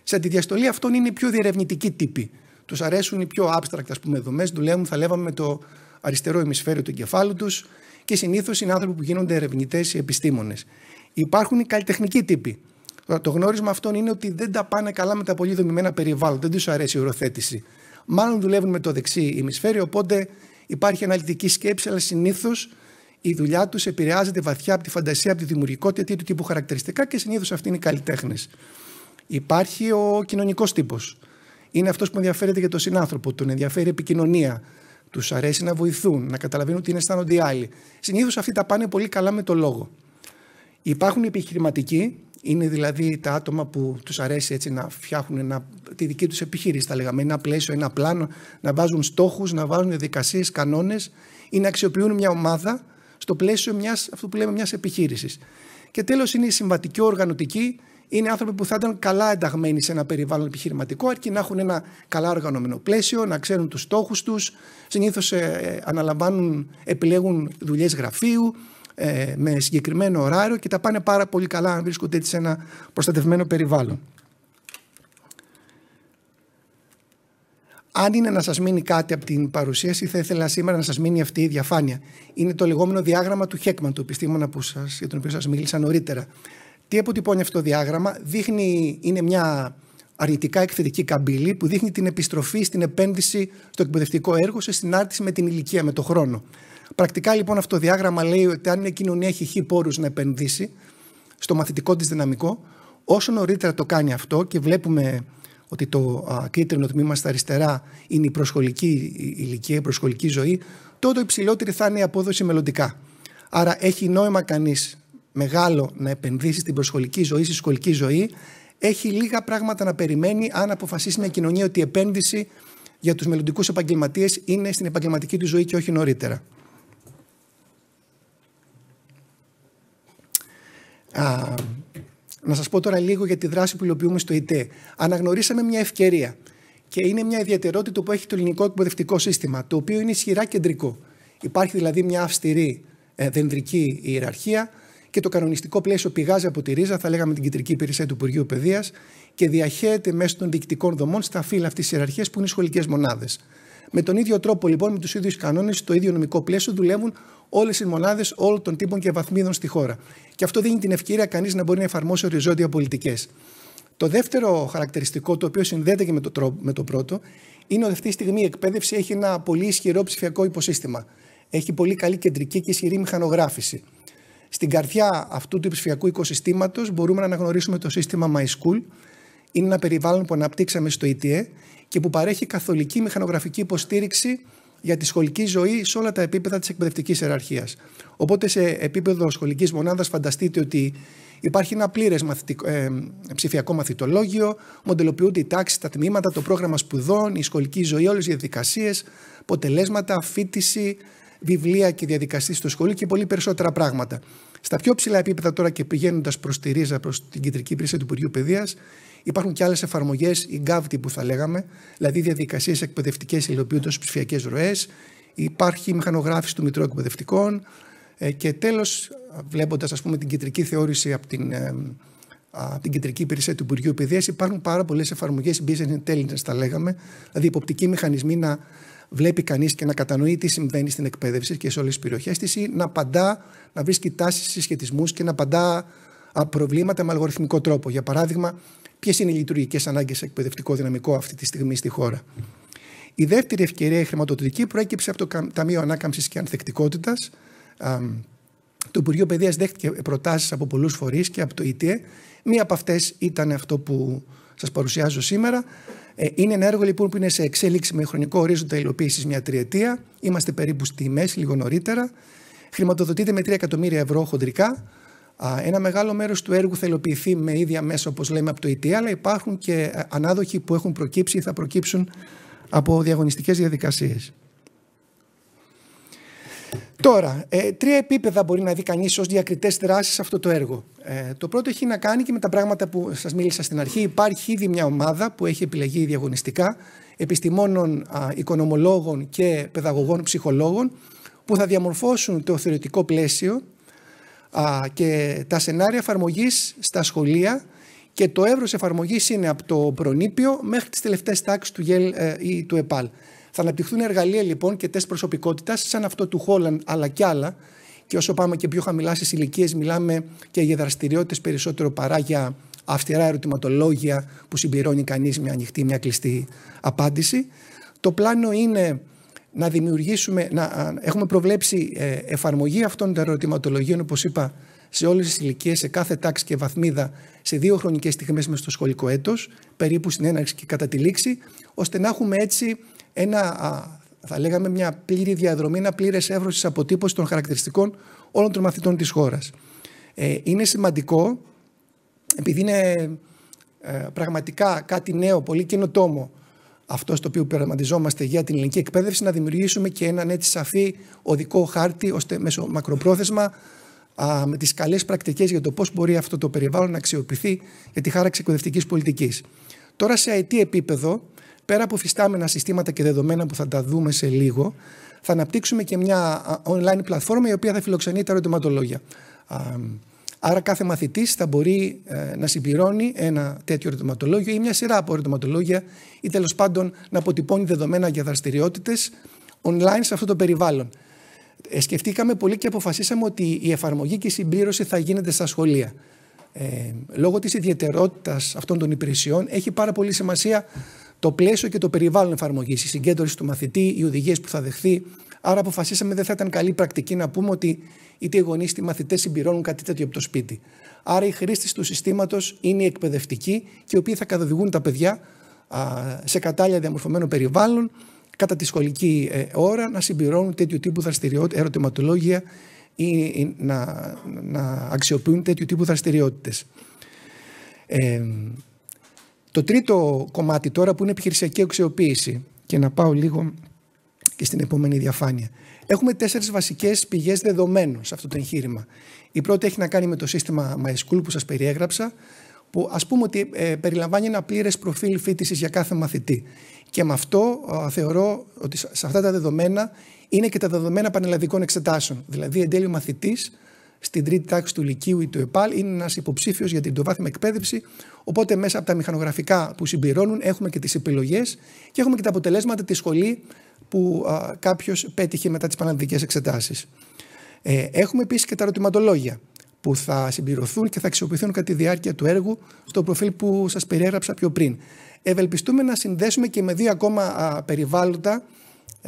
Speaker 5: Σε αντιδιαστολή αυτών είναι οι πιο διερευνητικοί τύποι. Τους αρέσουν οι πιο abstract δομές, δουλεύουν, θα λέγαμε, με το αριστερό ημισφαίριο του εγκεφάλου τους και συνήθως είναι άνθρωποι που γίνονται ερευνητές ή επιστήμονες. Υπάρχουν οι καλλιτεχνικοί τύποι. Το γνώρισμα αυτών είναι ότι δεν τα πάνε καλά με τα πολύ δομημένα περιβάλλοντα, δεν τους αρέσει η οροθέτηση. Μάλλον δουλεύουν με το δεξί ημισφαίριο, οπότε υπάρχει αναλυτική σκέψη, αλλά συνήθως η δουλειά τους επηρεάζεται βαθιά από τη φαντασία, από τη δημιουργικότητα ή του τύπου χαρακτηριστικά και συνήθως αυτοί είναι οι καλλιτέχνες. Υπάρχει ο κοινωνικός τύπος. Είναι αυτός που ενδιαφέρεται για τον συνάνθρωπο, τον ενδιαφέρει η επικοινωνία. Τους αρέσει να βοηθούν, να καταλαβαίνουν τι αισθάνονται οι άλλοι. Συνήθως αυτοί τα πάνε πολύ καλά με το λόγο. Υπάρχουν οι επιχειρηματικοί, είναι δηλαδή τα άτομα που τους αρέσει έτσι να φτιάχνουν τη δική τους επιχείρηση, θα λέγαμε, ένα πλαίσιο, ένα πλάνο, να βάζουν στόχους, να βάζουν διαδικασίες, κανόνες ή να αξιοποιούν μια ομάδα στο πλαίσιο μιας επιχείρησης. Και τέλος είναι οι συμβατικοί οργανωτικοί. Είναι άνθρωποι που θα ήταν καλά ενταγμένοι σε ένα περιβάλλον επιχειρηματικό, αρκεί να έχουν ένα καλά οργανωμένο πλαίσιο, να ξέρουν τους στόχους τους. Συνήθως επιλέγουν δουλειές γραφείου, με συγκεκριμένο ωράριο και τα πάνε πάρα πολύ καλά αν βρίσκονται έτσι σε ένα προστατευμένο περιβάλλον. Αν είναι να σας μείνει κάτι από την παρουσίαση, θα ήθελα σήμερα να σας μείνει αυτή η διαφάνεια. Είναι το λεγόμενο διάγραμμα του Heckman, του επιστήμονα για τον οποίο σας μίλησα νωρίτερα. Τι αποτυπώνει αυτό το διάγραμμα? Είναι μια αρνητικά εκθετική καμπύλη που δείχνει την επιστροφή στην επένδυση στο εκπαιδευτικό έργο σε συνάρτηση με την ηλικία, με το χρόνο. Πρακτικά λοιπόν αυτό το διάγραμμα λέει ότι αν μια κοινωνία έχει χ πόρους να επενδύσει στο μαθητικό της δυναμικό, όσο νωρίτερα το κάνει αυτό, και βλέπουμε ότι το κίτρινο τμήμα στα αριστερά είναι η προσχολική ηλικία, η προσχολική ζωή, τότε υψηλότερη θα είναι η απόδοση μελλοντικά. Άρα έχει νόημα κανείς μεγάλο να επενδύσει στην προσχολική ζωή, στη σχολική ζωή. Έχει λίγα πράγματα να περιμένει αν αποφασίσει μια κοινωνία ότι η επένδυση για τους μελλοντικούς επαγγελματίες είναι στην επαγγελματική του ζωή και όχι νωρίτερα. Να σας πω τώρα λίγο για τη δράση που υλοποιούμε στο ΙΤΕ. Αναγνωρίσαμε μια ευκαιρία και είναι μια ιδιαιτερότητα που έχει το ελληνικό εκπαιδευτικό σύστημα, το οποίο είναι ισχυρά κεντρικό. Υπάρχει δηλαδή μια αυστηρή δενδρική ιεραρχία και το κανονιστικό πλαίσιο πηγάζει από τη ρίζα, θα λέγαμε την κεντρική υπηρεσία του Υπουργείου Παιδείας, και διαχέεται μέσω των διοικητικών δομών στα φύλλα αυτής της ιεραρχίας που είναι οι σχολικές μονάδες. Με τον ίδιο τρόπο λοιπόν, με τους ίδιους κανόνες, στο ίδιο νομικό πλαίσιο δουλεύουν όλες οι μονάδες όλων των τύπων και βαθμίδων στη χώρα. Και αυτό δίνει την ευκαιρία κανείς να μπορεί να εφαρμόσει οριζόντια πολιτικές. Το δεύτερο χαρακτηριστικό, το οποίο συνδέεται και με το πρώτο, είναι ότι αυτή τη στιγμή η εκπαίδευση έχει ένα πολύ ισχυρό ψηφιακό υποσύστημα. Έχει πολύ καλή κεντρική και ισχυρή μηχανογράφηση. Στην καρδιά αυτού του ψηφιακού οικοσυστήματος μπορούμε να αναγνωρίσουμε το σύστημα MySchool. Είναι ένα περιβάλλον που αναπτύξαμε στο ΙΤΕ και που παρέχει καθολική μηχανογραφική υποστήριξη για τη σχολική ζωή σε όλα τα επίπεδα της εκπαιδευτικής ιεραρχίας. Οπότε σε επίπεδο σχολικής μονάδας φανταστείτε ότι υπάρχει ένα πλήρες ψηφιακό μαθητολόγιο, μοντελοποιούνται οι τάξεις, τα τμήματα, το πρόγραμμα σπουδών, η σχολική ζωή, όλες οι διαδικασίες, αποτελέσματα, φοιτηση, βιβλία και διαδικασίες στο σχολείο και πολύ περισσότερα πράγματα. Στα πιο ψηλά επίπεδα τώρα και πηγαίνοντας προς τη ρίζα, προς την κεντρική υπηρεσία του Υπουργείου Παιδείας, υπάρχουν και άλλες εφαρμογές, η Gavti που θα λέγαμε, δηλαδή διαδικασίες εκπαιδευτικές υλοποιούνται ως ψηφιακές ροές. Υπάρχει η μηχανογράφηση του Μητρώου Εκπαιδευτικών και τέλος, βλέποντας ας πούμε την κεντρική θεώρηση από την κεντρική υπηρεσία του Υπουργείου Παιδείας, υπάρχουν πάρα πολλές εφαρμογές business intelligence, τα λέγαμε, δηλαδή υποπτικοί μηχανισμοί να βλέπει κανείς και να κατανοεί τι συμβαίνει στην εκπαίδευση και σε όλες τις περιοχές της, ή να απαντά, να βρίσκει τάσεις, συσχετισμούς και να απαντά προβλήματα με αλγοριθμικό τρόπο. Για παράδειγμα, ποιες είναι οι λειτουργικές ανάγκες σε εκπαιδευτικό δυναμικό αυτή τη στιγμή στη χώρα. Η δεύτερη ευκαιρία, η χρηματοδοτική, προέκυψε από το Ταμείο Ανάκαμψης και Ανθεκτικότητας. Το Υπουργείο Παιδείας δέχτηκε προτάσεις από πολλούς φορείς και από το ΙΤΕ. Μία από αυτές ήταν αυτό που σας παρουσιάζω σήμερα. Είναι ένα έργο λοιπόν που είναι σε εξέλιξη με χρονικό ορίζοντα υλοποίησης μια τριετία. Είμαστε περίπου στη μέση, λίγο νωρίτερα. Χρηματοδοτείται με 3 εκατομμύρια ευρώ χοντρικά. Ένα μεγάλο μέρος του έργου θα υλοποιηθεί με ίδια μέσα, όπως λέμε, από το ΙΤΕ, αλλά υπάρχουν και ανάδοχοι που έχουν προκύψει ή θα προκύψουν από διαγωνιστικές διαδικασίες. Τώρα, 3 επίπεδα μπορεί να δει κανείς ως διακριτές δράσεις αυτό το έργο. Το πρώτο έχει να κάνει και με τα πράγματα που σας μίλησα στην αρχή. Υπάρχει ήδη μια ομάδα που έχει επιλεγεί διαγωνιστικά επιστημόνων, οικονομολόγων και παιδαγωγών ψυχολόγων που θα διαμορφώσουν το θεωρητικό πλαίσιο και τα σενάρια εφαρμογής στα σχολεία, και το εύρος εφαρμογής είναι από το προνήπιο μέχρι τις τελευταίες τάξεις του ΓΕΛ ή του ΕΠΑΛ. Θα αναπτυχθούν εργαλεία λοιπόν και τεστ προσωπικότητας σαν αυτό του Holland αλλά κι άλλα, και όσο πάμε και πιο χαμηλά στις ηλικίες μιλάμε και για δραστηριότητες περισσότερο παρά για αυστηρά ερωτηματολόγια που συμπληρώνει κανείς μια ανοιχτή, μια κλειστή απάντηση. Το πλάνο είναι να δημιουργήσουμε, έχουμε προβλέψει εφαρμογή αυτών των ερωτηματολογίων, όπως είπα, σε όλες τις ηλικίες, σε κάθε τάξη και βαθμίδα, σε 2 χρονικές στιγμές μες στο σχολικό έτος, περίπου στην έναρξη και κατά τη λήξη, ώστε να έχουμε έτσι θα λέγαμε μια πλήρη διαδρομή, ένα πλήρες εύρος της αποτύπωσης των χαρακτηριστικών όλων των μαθητών της χώρας. Είναι σημαντικό, επειδή είναι πραγματικά κάτι νέο, πολύ καινοτόμο, αυτό στο οποίο πειραματιζόμαστε για την ελληνική εκπαίδευση, να δημιουργήσουμε και έναν έτσι σαφή οδικό χάρτη, ώστε μέσω μακροπρόθεσμα με τις καλές πρακτικές για το πώς μπορεί αυτό το περιβάλλον να αξιοποιηθεί για τη χάραξη εκπαιδευτικής πολιτικής. Τώρα σε IT επίπεδο, Πέρα από φυστάμενα συστήματα και δεδομένα που θα τα δούμε σε λίγο, θα αναπτύξουμε και μια online πλατφόρμα η οποία θα φιλοξενεί τα ερωτηματολόγια. Άρα κάθε μαθητής θα μπορεί να συμπληρώνει ένα τέτοιο ερωτηματολόγιο ή μια σειρά από ερωτηματολόγια ή τέλος πάντων να αποτυπώνει δεδομένα για δραστηριότητες online σε αυτό το περιβάλλον. Σκεφτήκαμε πολύ και αποφασίσαμε ότι η εφαρμογή και η συμπλήρωση θα γίνεται στα σχολεία. Λόγω της ιδιαιτερότητας αυτών των υπηρεσιών έχει πάρα πολύ σημασία το πλαίσιο και το περιβάλλον εφαρμογής, η συγκέντρωση του μαθητή, οι οδηγίες που θα δεχθεί. Άρα αποφασίσαμε δεν θα ήταν καλή πρακτική να πούμε ότι είτε οι γονείς είτε οι μαθητές συμπληρώνουν κάτι τέτοιο από το σπίτι. Άρα οι χρήστες του συστήματος είναι οι εκπαιδευτικοί και οι οποίοι θα καθοδηγούν τα παιδιά σε κατάλληλα διαμορφωμένο περιβάλλον κατά τη σχολική ώρα να συμπληρώνουν τέτοιου τύπου δραστηριότητες, ερωτηματολόγια ή να αξιοποιούν τέτοιου τύπου δραστηριότητες. Το τρίτο κομμάτι τώρα που είναι επιχειρησιακή αξιοποίηση, και να πάω λίγο και στην επόμενη διαφάνεια. Έχουμε 4 βασικές πηγές δεδομένων σε αυτό το εγχείρημα. Η πρώτη έχει να κάνει με το σύστημα MySchool που σας περιέγραψα, που ας πούμε ότι περιλαμβάνει ένα πλήρες προφίλ φοιτησης για κάθε μαθητή. Και με αυτό θεωρώ ότι σε αυτά τα δεδομένα είναι και τα δεδομένα πανελλαδικών εξετάσεων. Δηλαδή, εν τέλει ο μαθητής στην τρίτη τάξη του Λυκείου ή του ΕΠΑΛ είναι ένας υποψήφιος για την τριτοβάθμια εκπαίδευση. Οπότε, μέσα από τα μηχανογραφικά που συμπληρώνουν, έχουμε και τις επιλογές και έχουμε και τα αποτελέσματα τη σχολή που κάποιος πέτυχε μετά τις πανελλαδικές εξετάσεις. Έχουμε επίσης και τα ερωτηματολόγια που θα συμπληρωθούν και θα αξιοποιηθούν κατά τη διάρκεια του έργου στο προφίλ που σας περιέγραψα πιο πριν. Ευελπιστούμε να συνδέσουμε και με 2 ακόμα περιβάλλοντα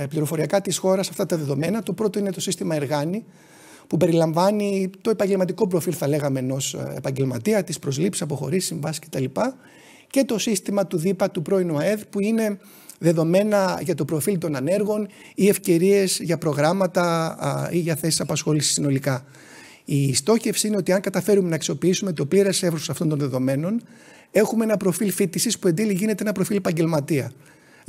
Speaker 5: πληροφοριακά της χώρας αυτά τα δεδομένα. Το πρώτο είναι το σύστημα Εργάνη, που περιλαμβάνει το επαγγελματικό προφίλ, θα λέγαμε, ενός επαγγελματία, τις προσλήψεις, αποχωρήσεις, συμβάσεις κτλ. Και το σύστημα του ΔΥΠΑ, του πρώην ΟΑΕΔ, που είναι δεδομένα για το προφίλ των ανέργων ή ευκαιρίες για προγράμματα ή για θέσεις απασχόλησης συνολικά. Η στόχευση είναι ότι αν καταφέρουμε να αξιοποιήσουμε το πλήρες εύρος αυτών των δεδομένων, έχουμε ένα προφίλ φοιτησης που εν τέλει γίνεται ένα προφίλ επαγγελματία.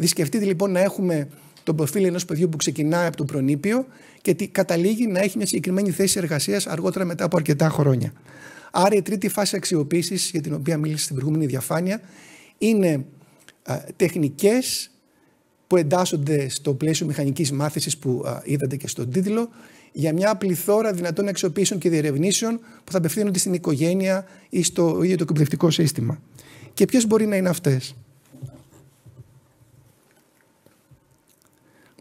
Speaker 5: Σκεφτείτε λοιπόν να έχουμε το προφίλ ενός παιδιού που ξεκινάει από το προνήπιο και καταλήγει να έχει μια συγκεκριμένη θέση εργασίας αργότερα μετά από αρκετά χρόνια. Άρα η τρίτη φάση αξιοποίησης, για την οποία μίλησα στην προηγούμενη διαφάνεια, είναι τεχνικές που εντάσσονται στο πλαίσιο μηχανικής μάθησης που είδατε και στον τίτλο, για μια πληθώρα δυνατών αξιοποιήσεων και διερευνήσεων που θα απευθύνονται στην οικογένεια ή στο ίδιο το εκπαιδευτικό σύστημα. Και ποιες μπορεί να είναι αυτές?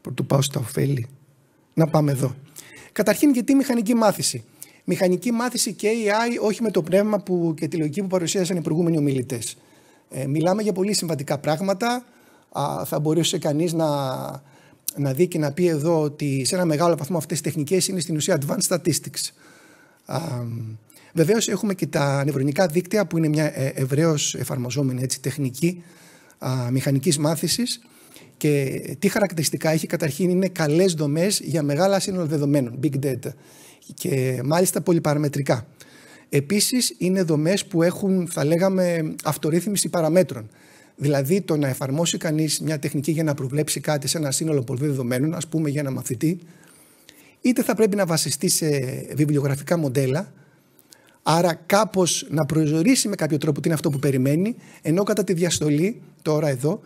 Speaker 5: Πρωτού πάω στα ωφέλη. Να πάμε εδώ. Καταρχήν, γιατί μηχανική μάθηση? Μηχανική μάθηση και AI, όχι με το πνεύμα και τη λογική που παρουσίασαν οι προηγούμενοι ομιλητές. Μιλάμε για πολύ συμβατικά πράγματα. Θα μπορούσε κανείς να δει και να πει εδώ ότι σε ένα μεγάλο βαθμό αυτές οι τεχνικές είναι στην ουσία advanced statistics. Βεβαίως έχουμε και τα νευρονικά δίκτυα που είναι μια ευρέως εφαρμοζόμενη τεχνική μηχανικής μάθησης και τι χαρακτηριστικά έχει? Καταρχήν είναι καλές δομές για μεγάλα σύνολα δεδομένων, big data, και μάλιστα πολυπαραμετρικά. Επίσης είναι δομές που έχουν, θα λέγαμε, αυτορύθμιση παραμέτρων. Δηλαδή το να εφαρμόσει κανείς μια τεχνική για να προβλέψει κάτι σε ένα σύνολο πολλών δεδομένων, ας πούμε για ένα μαθητή, είτε θα πρέπει να βασιστεί σε βιβλιογραφικά μοντέλα, άρα κάπως να προσδιορίσει με κάποιο τρόπο τι είναι αυτό που περιμένει, ενώ κατά τη διαστολή, τώρα εδώ,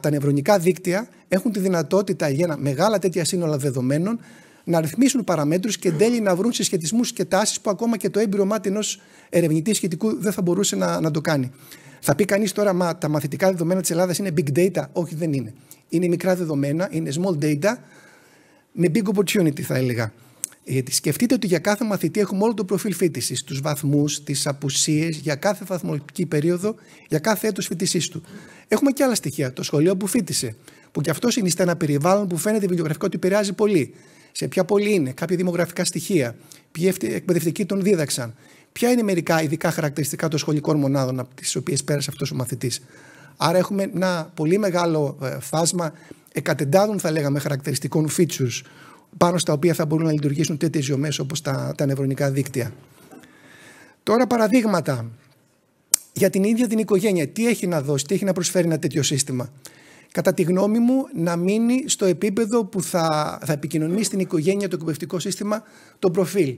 Speaker 5: τα νευρονικά δίκτυα έχουν τη δυνατότητα για μεγάλα τέτοια σύνολα δεδομένων να ρυθμίσουν παραμέτρους και εν τέλει να βρουν συσχετισμούς και τάσεις που ακόμα και το έμπειρο μάτι ενός ερευνητή σχετικού δεν θα μπορούσε να το κάνει. Θα πει κανείς τώρα, τα μαθητικά δεδομένα της Ελλάδας είναι big data? Όχι, δεν είναι. Είναι μικρά δεδομένα, είναι small data με big opportunity, θα έλεγα. Γιατί σκεφτείτε ότι για κάθε μαθητή έχουμε όλο το προφίλ φοιτησης, τους βαθμούς, τις απουσίες, για κάθε βαθμολογική περίοδο, για κάθε έτος φοιτησής του. Έχουμε και άλλα στοιχεία. Το σχολείο που φοιτησε, που και αυτό συνιστά ένα περιβάλλον που φαίνεται βιβλιογραφικά ότι επηρεάζει πολύ. Σε ποια πόλη είναι, κάποια δημογραφικά στοιχεία, ποιοι εκπαιδευτικοί τον δίδαξαν, ποια είναι μερικά ειδικά χαρακτηριστικά των σχολικών μονάδων από τις οποίες πέρασε αυτός ο μαθητής. Άρα έχουμε ένα πολύ μεγάλο φάσμα εκατεντάδων, θα λέγαμε, χαρακτηριστικών features πάνω στα οποία θα μπορούν να λειτουργήσουν τέτοιες δομές όπως τα νευρονικά δίκτυα. Τώρα παραδείγματα για την ίδια την οικογένεια. Τι έχει να δώσει, τι έχει να προσφέρει ένα τέτοιο σύστημα? Κατά τη γνώμη μου, να μείνει στο επίπεδο που θα επικοινωνεί στην οικογένεια το εκπαιδευτικό σύστημα το προφίλ.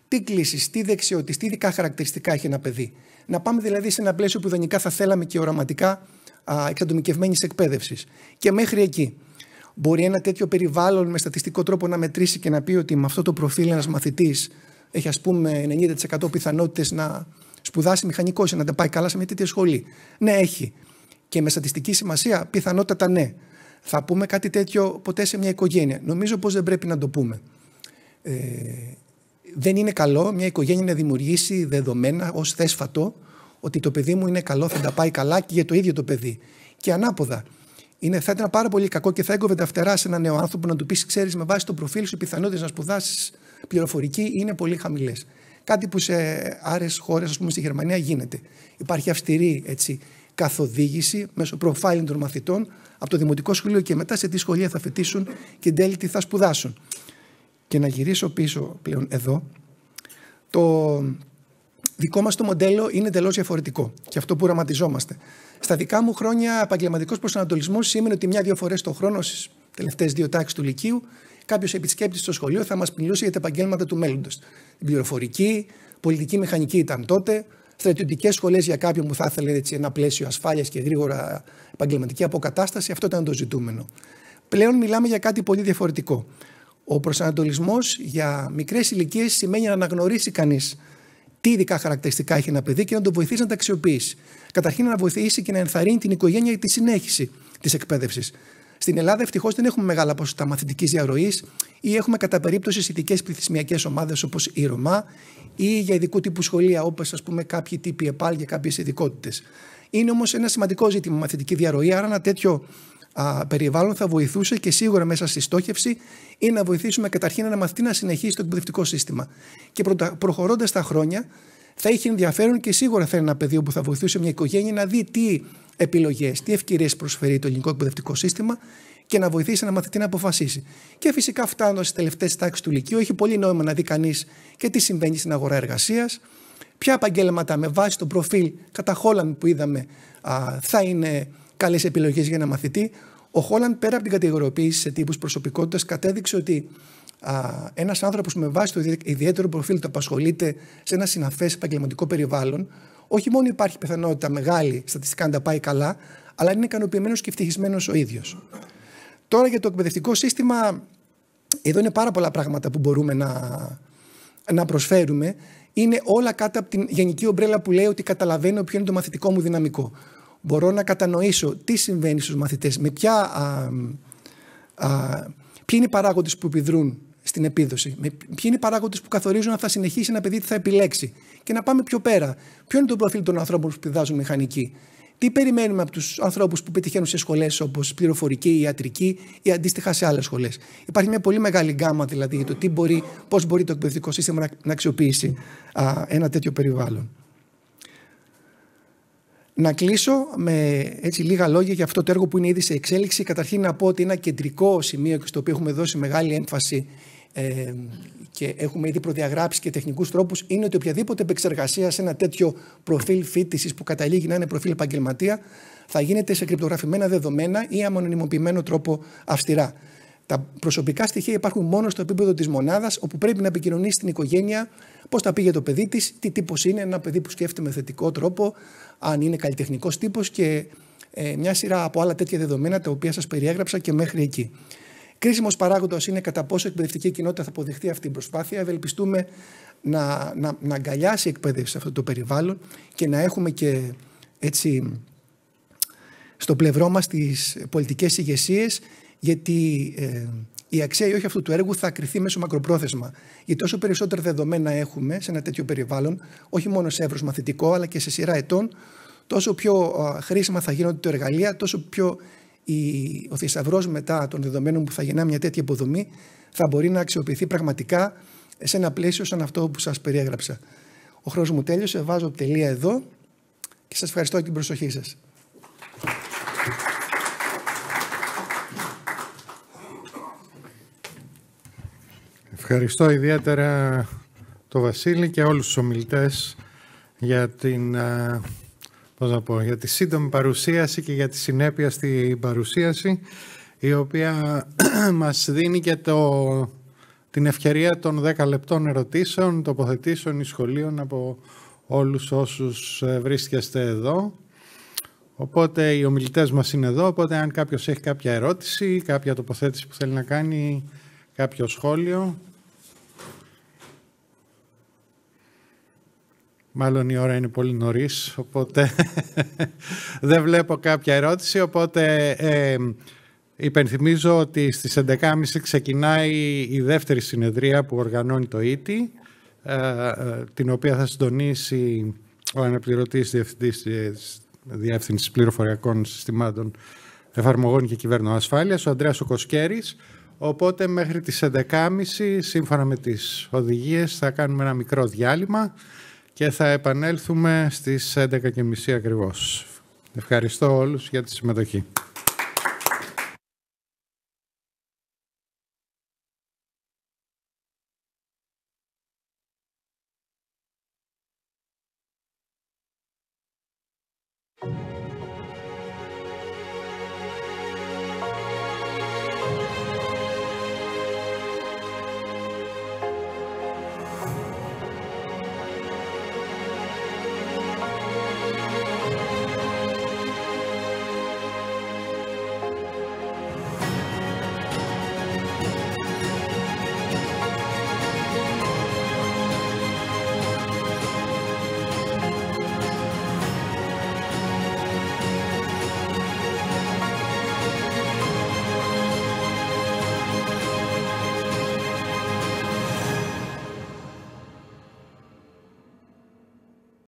Speaker 5: Τι κλήσεις, τι δεξιότητες, τι ειδικά χαρακτηριστικά έχει ένα παιδί. Να πάμε δηλαδή σε ένα πλαίσιο που ιδανικά θα θέλαμε και οραματικά εξατομικευμένης εκπαίδευσης. Και μέχρι εκεί. Μπορεί ένα τέτοιο περιβάλλον με στατιστικό τρόπο να μετρήσει και να πει ότι με αυτό το προφίλ ένας μαθητής έχει, ας πούμε, 90% πιθανότητες να σπουδάσει μηχανικός ή να τα πάει καλά σε μια τέτοια σχολή. Ναι, έχει. Και με στατιστική σημασία, πιθανότατα ναι. Θα πούμε κάτι τέτοιο ποτέ σε μια οικογένεια? Νομίζω πως δεν πρέπει να το πούμε. Δεν είναι καλό μια οικογένεια να δημιουργήσει δεδομένα ως θέσφατο ότι το παιδί μου είναι καλό, θα τα πάει καλά και για το ίδιο το παιδί. Και ανάποδα. Θα ήταν πάρα πολύ κακό και θα έγκοβε τα φτερά σε έναν νέο άνθρωπο να του πει: ξέρεις, με βάση το προφίλ σου, οι πιθανότητες να σπουδάσεις πληροφορική είναι πολύ χαμηλές. Κάτι που σε άλλες χώρες, ας πούμε στη Γερμανία, γίνεται. Υπάρχει αυστηρή καθοδήγηση μέσω profiling των μαθητών από το δημοτικό σχολείο και μετά σε τι σχολεία θα φοιτήσουν και εν τέλει τι θα σπουδάσουν. Και να γυρίσω πίσω πλέον εδώ. Το δικό μας το μοντέλο είναι εντελώς διαφορετικό και αυτό που οραματιζόμαστε. Στα δικά μου χρόνια, επαγγελματικός προσανατολισμός σήμαινε ότι 1-2 φορές το χρόνο, στις τελευταίες 2 τάξεις του Λυκείου, κάποιος επισκέπτης στο σχολείο θα μας μιλούσε για τα επαγγέλματα του μέλλοντος. Την πληροφορική, πολιτική μηχανική ήταν τότε, στρατιωτικές σχολές για κάποιον που θα ήθελε ένα πλαίσιο ασφάλειας και γρήγορα επαγγελματική αποκατάσταση. Αυτό ήταν το ζητούμενο. Πλέον μιλάμε για κάτι πολύ διαφορετικό. Ο προσανατολισμός για μικρές ηλικίες σημαίνει να αναγνωρίσει κανείς τι ειδικά χαρακτηριστικά έχει ένα παιδί και να το βοηθήσει να τα αξιοποιήσει. Καταρχήν να βοηθήσει και να ενθαρρύνει την οικογένεια για τη συνέχιση της εκπαίδευσης. Στην Ελλάδα ευτυχώς δεν έχουμε μεγάλα ποσοστά μαθητικής διαρροής ή έχουμε κατά περίπτωση ειδικές πληθυσμιακές ομάδες όπως η Ρωμά ή για ειδικού τύπου σχολεία όπως, ας πούμε, κάποιοι τύποι ΕΠΑΛ για κάποιες ειδικότητες. Είναι όμως ένα σημαντικό ζήτημα μαθητική διαρροή, άρα ένα τέτοιο περιβάλλον θα βοηθούσε και σίγουρα μέσα στη στόχευση ή να βοηθήσουμε καταρχήν ένα μαθητή να συνεχίσει το εκπαιδευτικό σύστημα. Και προχωρώντας τα χρόνια, θα είχε ενδιαφέρον και σίγουρα θα είναι ένα πεδίο που θα βοηθούσε μια οικογένεια να δει τι επιλογές, τι ευκαιρίες προσφέρει το ελληνικό εκπαιδευτικό σύστημα και να βοηθήσει ένα μαθητή να αποφασίσει. Και φυσικά, φτάνοντας στις τελευταίες τάξεις του Λυκείου, έχει πολύ νόημα να δει κανείς και τι συμβαίνει στην αγορά εργασίας, ποια επαγγέλματα με βάση το προφίλ κατά Χόλαντ που είδαμε θα είναι καλές επιλογές για ένα μαθητή. Ο Χόλαντ, πέρα από την κατηγοριοποίηση σε τύπους προσωπικότητας, κατέδειξε ότι ένας άνθρωπος με βάση το ιδιαίτερο προφίλ του απασχολείται σε ένα συναφές επαγγελματικό περιβάλλον, όχι μόνο υπάρχει πιθανότητα μεγάλη στατιστικά να τα πάει καλά, αλλά είναι ικανοποιημένος και ευτυχισμένος ο ίδιος. Τώρα για το εκπαιδευτικό σύστημα, εδώ είναι πάρα πολλά πράγματα που μπορούμε να προσφέρουμε. Είναι όλα κάτω από την γενική ομπρέλα που λέει ότι καταλαβαίνω ποιο είναι το μαθητικό μου δυναμικό. Μπορώ να κατανοήσω τι συμβαίνει στους μαθητές, με ποιοι είναι οι παράγοντες που επιδρούν στην επίδοση, ποιοι είναι οι παράγοντες που καθορίζουν αν θα συνεχίσει ένα παιδί τι θα επιλέξει. Και να πάμε πιο πέρα. Ποιο είναι το προφίλ των ανθρώπων που σπουδάζουν μηχανική. Τι περιμένουμε από τους ανθρώπους που πετυχαίνουν σε σχολές όπως πληροφορική, ιατρική ή αντίστοιχα σε άλλες σχολές. Υπάρχει μια πολύ μεγάλη γκάμα δηλαδή για το πώς μπορεί το εκπαιδευτικό σύστημα να αξιοποιήσει ένα τέτοιο περιβάλλον. Να κλείσω με λίγα λόγια για αυτό το έργο που είναι ήδη σε εξέλιξη. Καταρχήν να πω ότι ένα κεντρικό σημείο και στο οποίο έχουμε δώσει μεγάλη έμφαση και έχουμε ήδη προδιαγράψει και τεχνικούς τρόπους είναι ότι οποιαδήποτε επεξεργασία σε ένα τέτοιο προφίλ φοιτησης που καταλήγει να είναι προφίλ επαγγελματία θα γίνεται σε κρυπτογραφημένα δεδομένα ή αμονιμοποιημένο τρόπο αυστηρά. Τα προσωπικά στοιχεία υπάρχουν μόνο στο επίπεδο της μονάδας, όπου πρέπει να επικοινωνήσει στην οικογένεια πώς θα πήγε το παιδί της, τι τύπος είναι, ένα παιδί που σκέφτεται με θετικό τρόπο, αν είναι καλλιτεχνικός τύπος και μια σειρά από άλλα τέτοια δεδομένα τα οποία σας περιέγραψα και μέχρι εκεί. Κρίσιμος παράγοντας είναι κατά πόσο η εκπαιδευτική κοινότητα θα αποδεχτεί αυτή την προσπάθεια. Ευελπιστούμε να αγκαλιάσει η εκπαίδευση σε αυτό το περιβάλλον και να έχουμε και έτσι στο πλευρό μας τις πολιτικές ηγεσίες, γιατί η αξία ή όχι αυτού του έργου θα κριθεί μέσω μακροπρόθεσμα. Γιατί όσο περισσότερα δεδομένα έχουμε σε ένα τέτοιο περιβάλλον, όχι μόνο σε εύρος μαθητικό, αλλά και σε σειρά ετών, τόσο πιο χρήσιμα θα γίνονται τα εργαλεία, τόσο πιο ο θησαυρός μετά των δεδομένων που θα γεννά μια τέτοια υποδομή θα μπορεί να αξιοποιηθεί πραγματικά σε ένα πλαίσιο σαν αυτό που σας περιέγραψα. Ο χρόνος μου τέλειωσε, βάζω τελεία εδώ και σας ευχαριστώ για την προσοχή σας.
Speaker 1: Ευχαριστώ ιδιαίτερα τον Βασίλη και όλους τους ομιλητές για για τη σύντομη παρουσίαση και για τη συνέπεια στην παρουσίαση, η οποία μας δίνει και την ευκαιρία των 10 λεπτών ερωτήσεων, τοποθετήσεων ή σχολείων από όλους όσους βρίσκεστε εδώ. Οπότε οι ομιλητές μας είναι εδώ, οπότε αν κάποιος έχει κάποια ερώτηση, κάποια τοποθέτηση που θέλει να κάνει, κάποιο σχόλιο. Μάλλον η ώρα είναι πολύ νωρίς, οπότε δεν βλέπω κάποια ερώτηση, οπότε υπενθυμίζω ότι στις 11.30 ξεκινάει η δεύτερη συνεδρία που οργανώνει το ΙΤΙ, την οποία θα συντονίσει ο αναπληρωτής διευθυντής της Διεύθυνσης Πληροφοριακών Συστημάτων Εφαρμογών και Κυβερνοασφάλειας, ο Ανδρέας ο Κοσκέρης. Οπότε μέχρι τις 11.30, σύμφωνα με τις οδηγίες, θα κάνουμε ένα μικρό διάλειμμα και θα επανέλθουμε στις 11.30 ακριβώς. Ευχαριστώ όλους για τη συμμετοχή.
Speaker 6: Thank you.